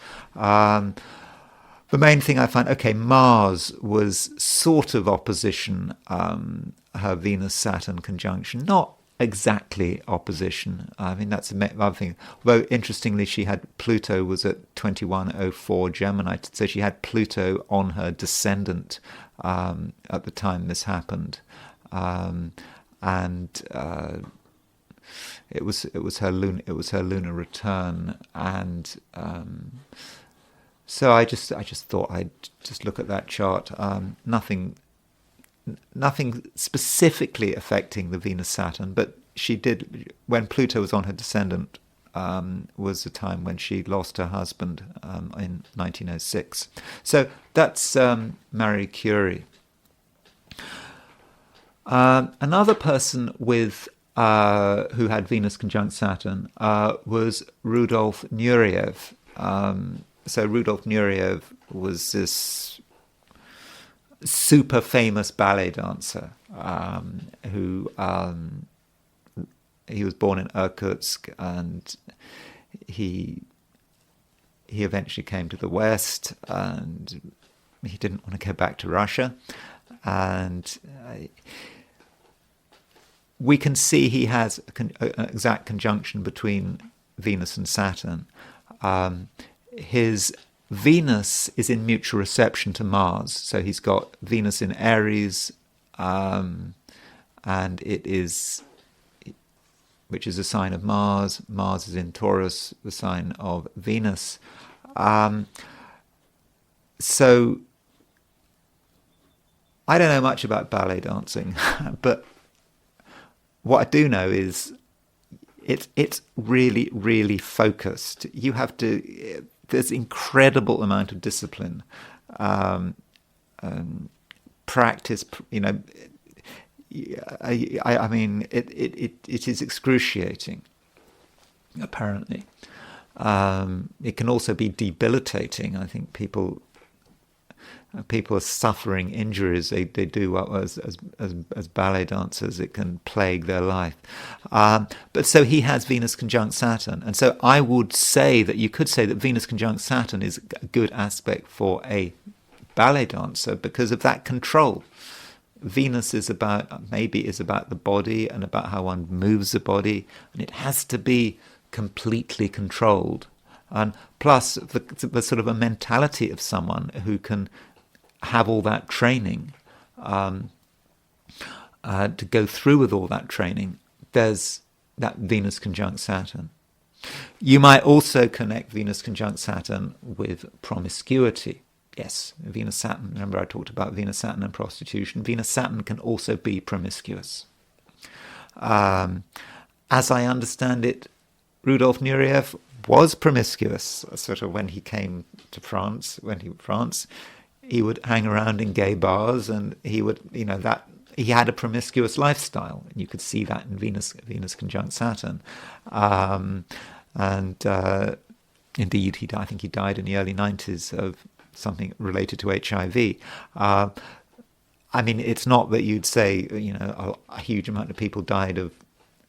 The main thing I find, Mars was sort of opposition, her Venus-Saturn conjunction, not exactly opposition. I mean, that's another thing. Although, interestingly, she had Pluto was at 2104 Gemini, so she had Pluto on her descendant at the time this happened. It was her lunar return, and so I just thought I'd just look at that chart. Nothing specifically affecting the Venus-Saturn, but she did, when Pluto was on her descendant, was the time when she lost her husband in 1906. So that's Marie Curie. Another person with who had Venus conjunct Saturn was Rudolf Nureyev. So Rudolf Nureyev was this super famous ballet dancer who he was born in Irkutsk, and he eventually came to the West, and he didn't want to go back to Russia, and we can see he has an exact conjunction between Venus and Saturn. His Venus is in mutual reception to Mars, so he's got Venus in Aries, and which is a sign of Mars. Mars is in Taurus, the sign of Venus. So I don't know much about ballet dancing, but what I do know is it's really, really focused. You have to. There's incredible amount of discipline, practice. I mean, it is excruciating. Apparently, it can also be debilitating. I think people are suffering injuries they do as ballet dancers. It can plague their life. But so he has Venus conjunct Saturn, and so I would say that you could say that Venus conjunct Saturn is a good aspect for a ballet dancer because of that control. Venus is about the body and about how one moves the body, and it has to be completely controlled. And plus the sort of a mentality of someone who can have all that training, to go through with all that training. There's that Venus conjunct Saturn. You might also connect Venus conjunct Saturn with promiscuity. Yes, Venus-Saturn. Remember I talked about Venus-Saturn and prostitution. Venus-Saturn can also be promiscuous. As I understand it, Rudolf Nureyev was promiscuous, sort of when he came to France. He would hang around in gay bars, and he would, that he had a promiscuous lifestyle, and you could see that in Venus conjunct Saturn. Indeed, I think he died in the early 90s of something related to HIV. I mean, it's not that you'd say, a huge amount of people died of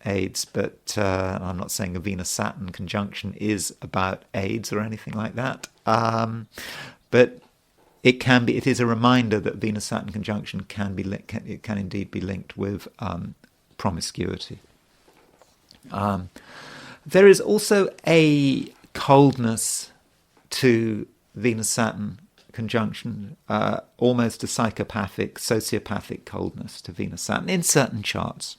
AIDS, but I'm not saying a Venus-Saturn conjunction is about AIDS or anything like that. But it is a reminder that Venus-Saturn conjunction can indeed be linked with promiscuity. There is also a coldness to Venus-Saturn conjunction, almost a psychopathic, sociopathic coldness to Venus-Saturn in certain charts.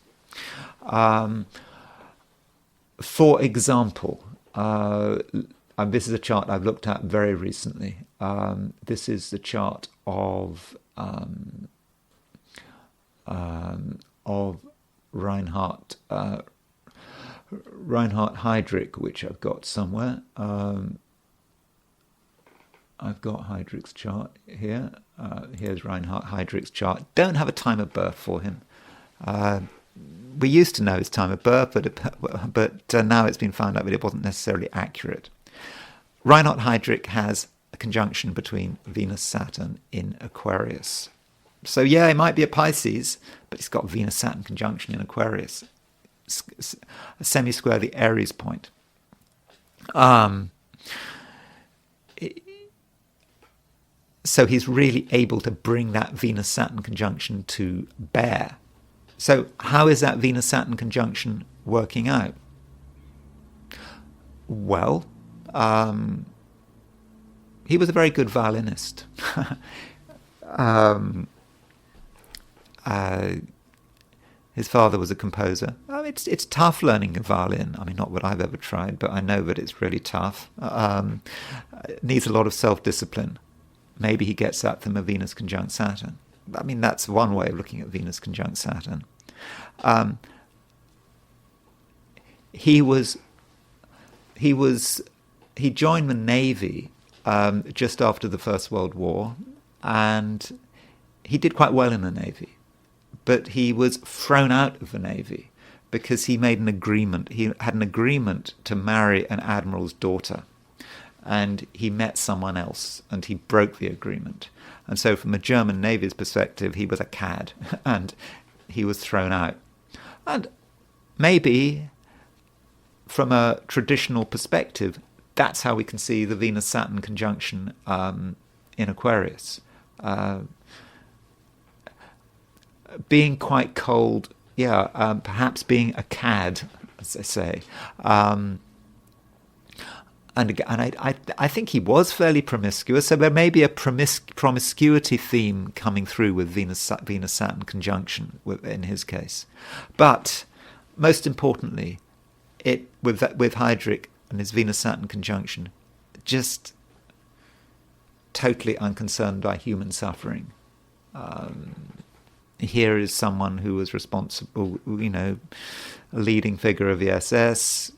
For example, this is a chart I've looked at very recently. This is the chart of Reinhard Heydrich, which I've got somewhere. I've got Heydrich's chart here. Here's Reinhard Heydrich's chart. Don't have a time of birth for him. We used to know his time of birth, but now it's been found out that it wasn't necessarily accurate. Reinhard Heydrich has a conjunction between Venus-Saturn in Aquarius. So yeah, it might be a Pisces, but it's got Venus-Saturn conjunction in Aquarius, a semi-square the Aries point. So he's really able to bring that Venus-Saturn conjunction to bear. So how is that Venus-Saturn conjunction working out? Well, he was a very good violinist. His father was a composer. It's tough learning a violin. I mean, not that I've ever tried, but I know that it's really tough. It needs a lot of self-discipline. Maybe he gets that from a Venus conjunct Saturn. I mean, that's one way of looking at Venus conjunct Saturn. He joined the Navy just after the First World War, and he did quite well in the Navy. But he was thrown out of the Navy because he made an agreement. He had an agreement to marry an admiral's daughter, and he met someone else, and he broke the agreement. And so from the German Navy's perspective, he was a cad, and he was thrown out. And maybe from a traditional perspective, that's how we can see the Venus-Saturn conjunction in Aquarius. Being quite cold, perhaps being a cad, as they say. And I think he was fairly promiscuous, so there may be a promiscuity theme coming through with Venus-Saturn conjunction in his case. But most importantly, with Heydrich and his Venus-Saturn conjunction, just totally unconcerned by human suffering. Here is someone who was responsible, a leading figure of the SS,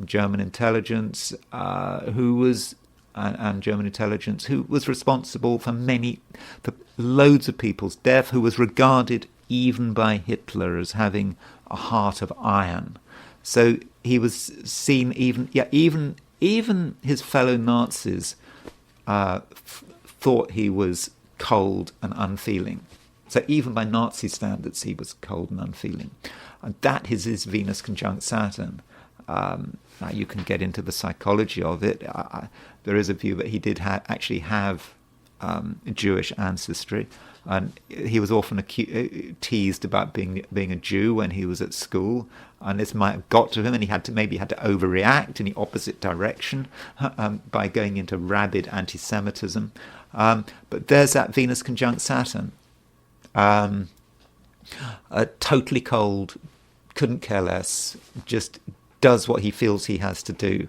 German intelligence, and German intelligence, who was responsible for loads of people's death, who was regarded even by Hitler as having a heart of iron. So he was seen even his fellow Nazis thought he was cold and unfeeling. So even by Nazi standards, he was cold and unfeeling. And that is his Venus conjunct Saturn. Now you can get into the psychology of it. There is a view that he did actually have Jewish ancestry, and he was often teased about being a Jew when he was at school, and this might have got to him, and he had to overreact in the opposite direction by going into rabid anti-Semitism. But there's that Venus conjunct Saturn. Totally cold, couldn't care less, just does what he feels he has to do.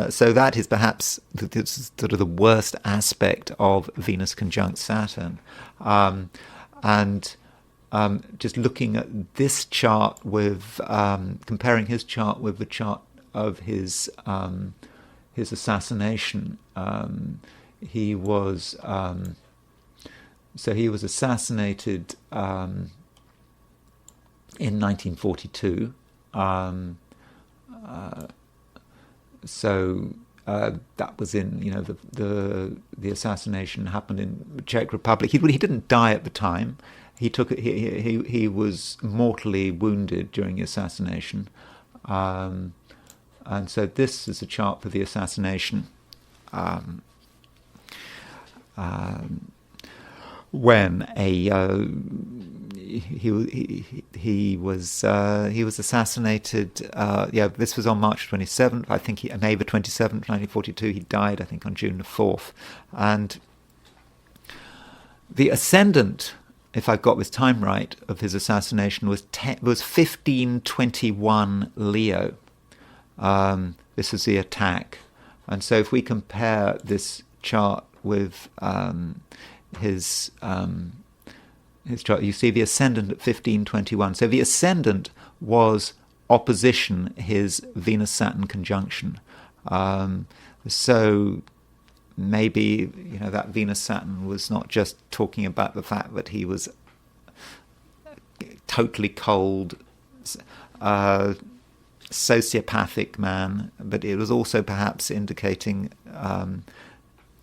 So that is perhaps sort of the worst aspect of Venus conjunct Saturn. Just looking at this chart with comparing his chart with the chart of his assassination, he was assassinated in 1942. That was in the assassination happened in the Czech Republic. He didn't die at the time. He was mortally wounded during the assassination, and so this is a chart for the assassination. When he was assassinated. This was on March 27th. I think May the 27th, 1942. He died, I think, on June the 4th. And the ascendant, if I've got this time right, of his assassination was 1521 Leo. This is the attack, and so if we compare this chart with his chart, you see the ascendant at 1521. So the ascendant was opposition his Venus-Saturn conjunction. So maybe that Venus-Saturn was not just talking about the fact that he was totally cold, sociopathic man, but it was also perhaps indicating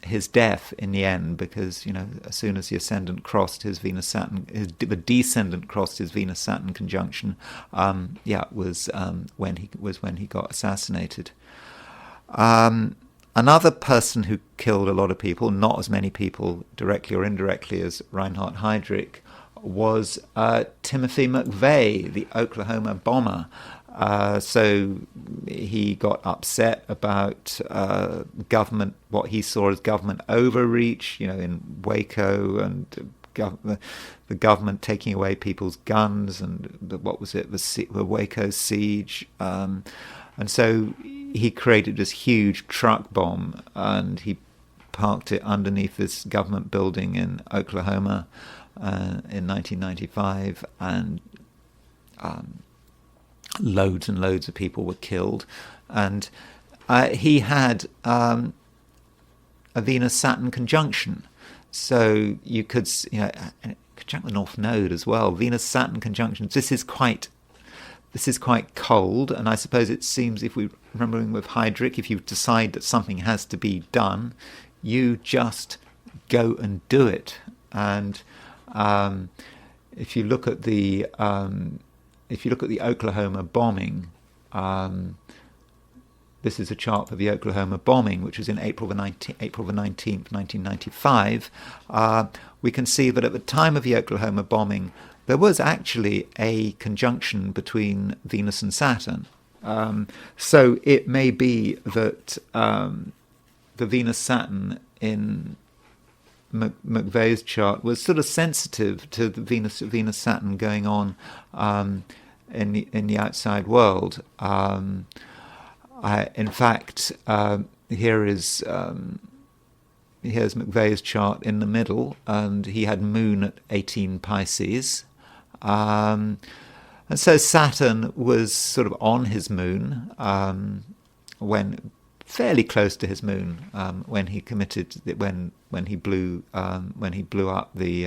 his death in the end, because as soon as the ascendant crossed his Venus-Saturn, the descendant crossed his Venus-Saturn conjunction, was when he got assassinated. Another person who killed a lot of people, not as many people directly or indirectly as Reinhard Heydrich, was Timothy McVeigh, the Oklahoma bomber. So he got upset about government, what he saw as government overreach, in Waco, and the government taking away people's guns, and the Waco siege. And so he created this huge truck bomb, and he parked it underneath this government building in Oklahoma in 1995, and loads and loads of people were killed. And he had a Venus-Saturn conjunction, so you could, conjunct the North Node as well. Venus-Saturn conjunctions. This is quite cold, and I suppose it seems, if we're remembering with Heydrich, if you decide that something has to be done, you just go and do it. And if you look at the Oklahoma bombing, this is a chart for the Oklahoma bombing, which was in April the 19th, 1995. We can see that at the time of the Oklahoma bombing, there was actually a conjunction between Venus and Saturn. So it may be that the Venus-Saturn in McVeigh's chart was sort of sensitive to the Venus-Saturn going on in the outside world. In fact, here's McVeigh's chart in the middle, and he had Moon at 18 Pisces. And so Saturn was sort of on his Moon, when fairly close to his Moon, when he blew up the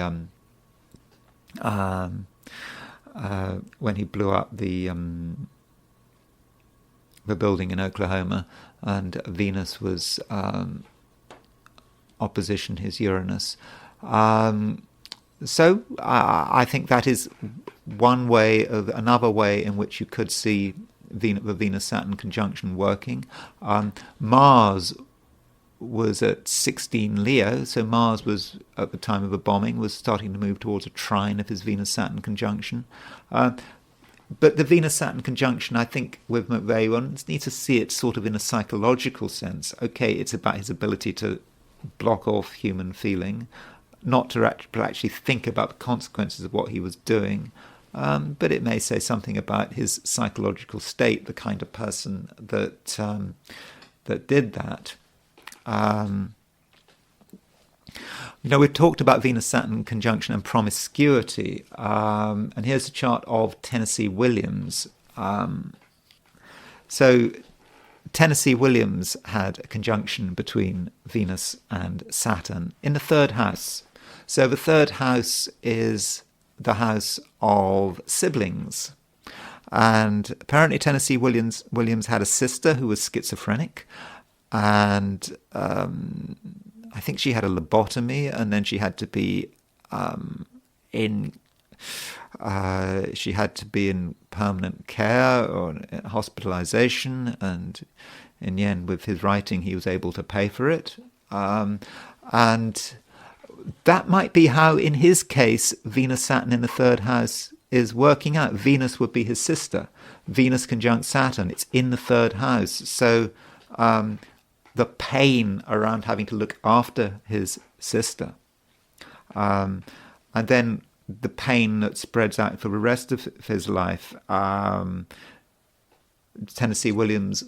building in Oklahoma, and Venus was opposition his Uranus. So I think that is another way in which you could see the Venus-Saturn conjunction working. Mars was at 16 Leo, so Mars was, at the time of the bombing, was starting to move towards a trine of his Venus-Saturn conjunction. But the Venus-Saturn conjunction, I think, with McVeigh, one needs to see it sort of in a psychological sense. Okay, it's about his ability to block off human feeling, not to actually think about the consequences of what he was doing, but it may say something about his psychological state, the kind of person that did that. We've talked about Venus-Saturn conjunction and promiscuity, and here's a chart of Tennessee Williams. So Tennessee Williams had a conjunction between Venus and Saturn in the third house. So the third house is the house of siblings. And apparently Tennessee Williams had a sister who was schizophrenic, and I think she had a lobotomy, and then she had to be in permanent care or hospitalization, and in the end, with his writing, he was able to pay for it. And that might be how, in his case, Venus-Saturn in the third house is working out. Venus would be his sister. Venus conjunct Saturn, it's in the third house. So the pain around having to look after his sister, and then the pain that spreads out for the rest of his life. Tennessee Williams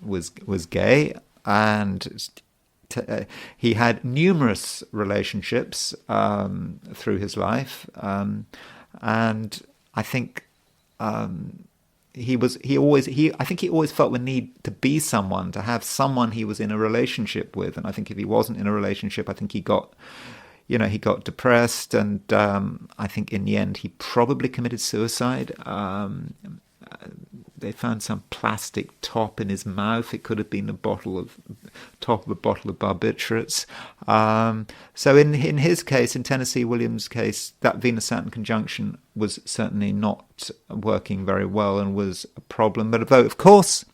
was gay, and he had numerous relationships through his life, and I think he always felt the need to be someone, to have someone he was in a relationship with. And I think if he wasn't in a relationship, I think he got depressed, and I think in the end he probably committed suicide. They found some plastic top in his mouth. It could have been a bottle of top of a bottle of barbiturates. So in his case, in Tennessee Williams' case, that Venus-Saturn conjunction was certainly not working very well and was a problem. But although, of course,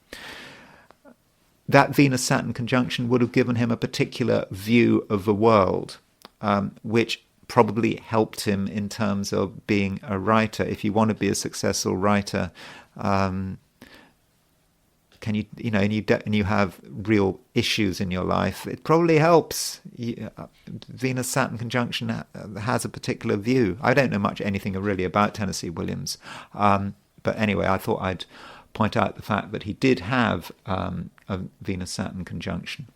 that Venus-Saturn conjunction would have given him a particular view of the world, which probably helped him in terms of being a writer. If you want to be a successful writer, and you have real issues in your life, it probably helps. Venus-Saturn conjunction has a particular view. I don't know anything really about Tennessee Williams, but anyway, I thought I'd point out the fact that he did have a Venus-Saturn conjunction.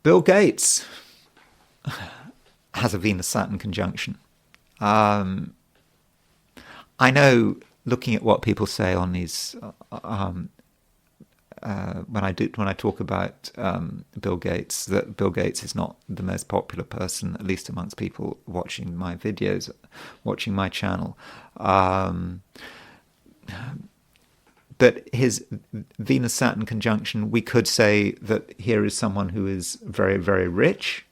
Bill Gates has a Venus-Saturn conjunction. I know, looking at what people say on these, when I talk about Bill Gates, that Bill Gates is not the most popular person, at least amongst people watching my videos, watching my channel. But his Venus-Saturn conjunction, we could say that here is someone who is very, very rich,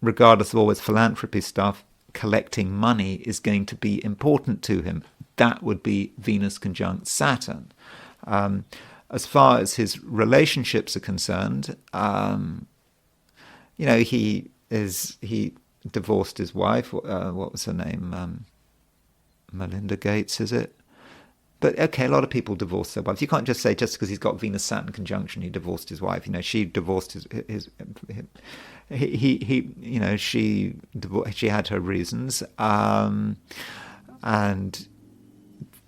regardless of all his philanthropy stuff. Collecting money is going to be important to him. That would be Venus conjunct Saturn. As far as his relationships are concerned, he divorced his wife. What was her name? Melinda Gates, is it? But okay, a lot of people divorce their wives. You can't just say just because he's got Venus-Saturn conjunction, he divorced his wife. She divorced she had her reasons, and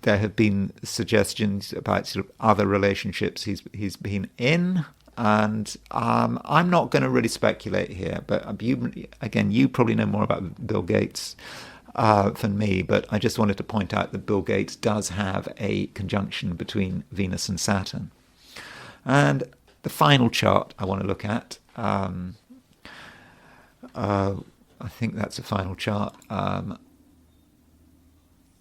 there have been suggestions about sort of other relationships he's been in, and I'm not going to really speculate here. But you probably know more about Bill Gates than me, but I just wanted to point out that Bill Gates does have a conjunction between Venus and Saturn. And the final chart I want to look at, I think that's a final chart.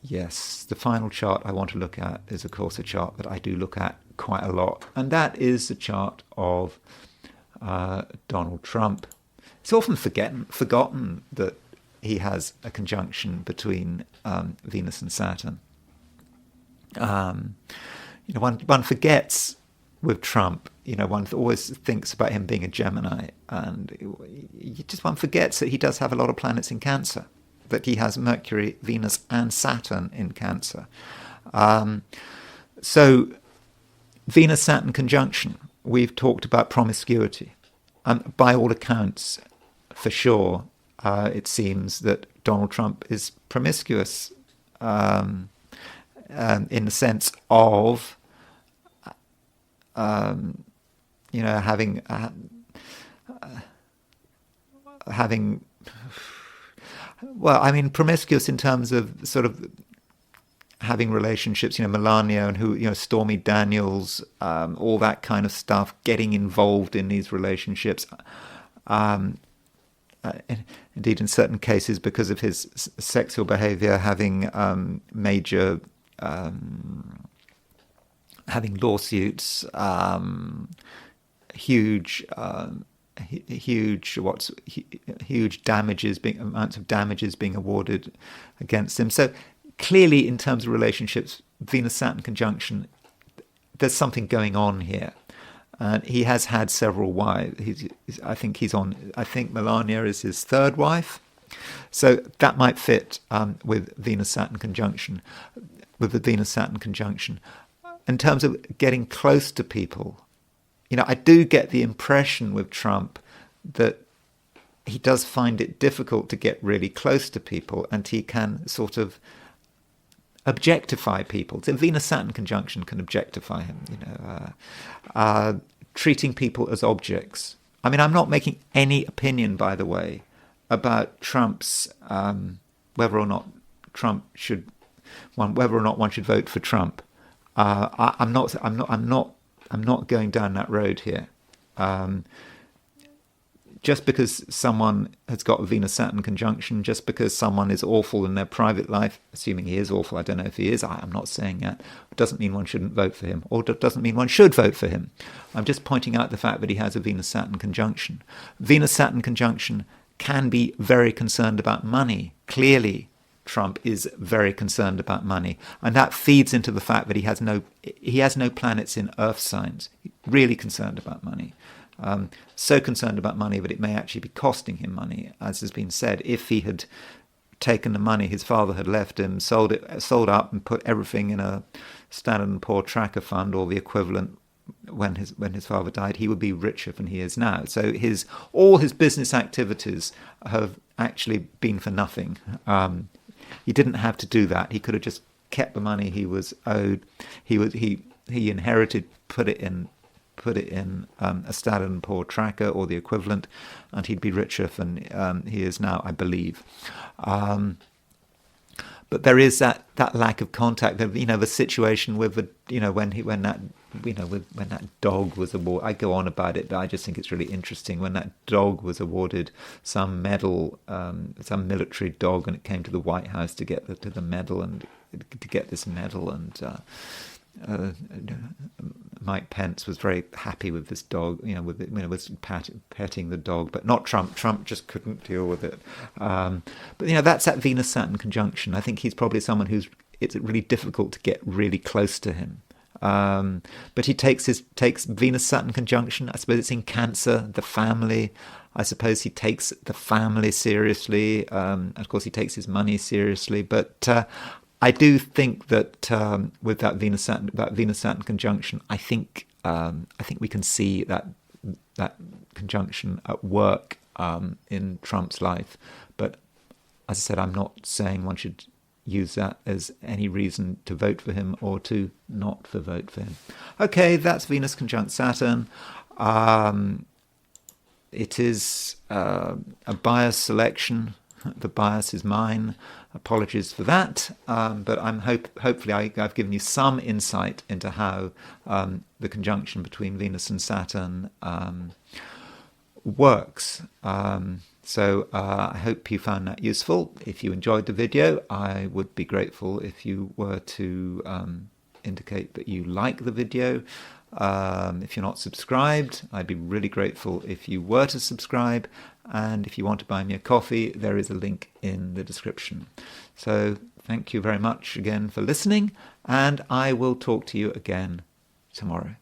Yes, the final chart I want to look at is, of course, a chart that I do look at quite a lot, and that is the chart of Donald Trump. It's often forgotten that he has a conjunction between Venus and Saturn. One forgets with Trump. One always thinks about him being a Gemini, and one forgets that he does have a lot of planets in Cancer. That he has Mercury, Venus, and Saturn in Cancer. So, Venus-Saturn conjunction. We've talked about promiscuity, and by all accounts, for sure. It seems that Donald Trump is promiscuous in the sense of, having promiscuous in terms of sort of having relationships, Melania and Stormy Daniels, all that kind of stuff, getting involved in these relationships. Indeed, in certain cases, because of his sexual behavior, having major, having lawsuits, huge damages, amounts of damages being awarded against him. So clearly, in terms of relationships, Venus-Saturn conjunction, there's something going on here. And he has had several wives. I think Melania is his third wife. So that might fit with Venus-Saturn conjunction, with the Venus-Saturn conjunction. In terms of getting close to people, I do get the impression with Trump that he does find it difficult to get really close to people, and he can sort of objectify people. So Venus-Saturn conjunction can objectify him, treating people as objects. I'm not making any opinion, by the way, about Trump's whether or not one should vote for Trump. I'm not going down that road here. just because someone has got a Venus-Saturn conjunction, just because someone is awful in their private life, assuming he is awful, I don't know if he is, I'm not saying that, it doesn't mean one shouldn't vote for him, or it doesn't mean one should vote for him. I'm just pointing out the fact that he has a Venus-Saturn conjunction. Venus-Saturn conjunction can be very concerned about money. Clearly, Trump is very concerned about money, and that feeds into the fact that he has no planets in Earth signs. He's really concerned about money. So concerned about money that it may actually be costing him money, as has been said. If he had taken the money his father had left him, sold up and put everything in a Standard & Poor tracker fund or the equivalent when his father died, he would be richer than he is now. So all his business activities have actually been for nothing. He didn't have to do that. He could have just kept the money he was owed. He inherited, put it in a Standard & Poor tracker or the equivalent, and he'd be richer than he is now, I believe. But there is that lack of contact. The situation with when that dog was awarded. I go on about it, but I just think it's really interesting. When that dog was awarded some medal, some military dog, and it came to the White House to get the medal and to get this medal, and Mike Pence was very happy with this dog, was petting the dog, but not Trump. Trump just couldn't deal with it. But that's that Venus-Saturn conjunction. I think he's probably someone it's really difficult to get really close to him. But he takes Venus-Saturn conjunction. I suppose it's in Cancer, the family. I suppose he takes the family seriously. Of course, he takes his money seriously, but I do think that with that Venus-Saturn conjunction, I think we can see that conjunction at work in Trump's life. But as I said, I'm not saying one should use that as any reason to vote for him or to not vote for him. Okay, that's Venus conjunct Saturn. It is a biased selection. The bias is mine. Apologies for that, but hopefully I've given you some insight into how the conjunction between Venus and Saturn works. So I hope you found that useful. If you enjoyed the video, I would be grateful if you were to indicate that you like the video. If you're not subscribed, I'd be really grateful if you were to subscribe. And if you want to buy me a coffee, there is a link in the description. So thank you very much again for listening, and I will talk to you again tomorrow.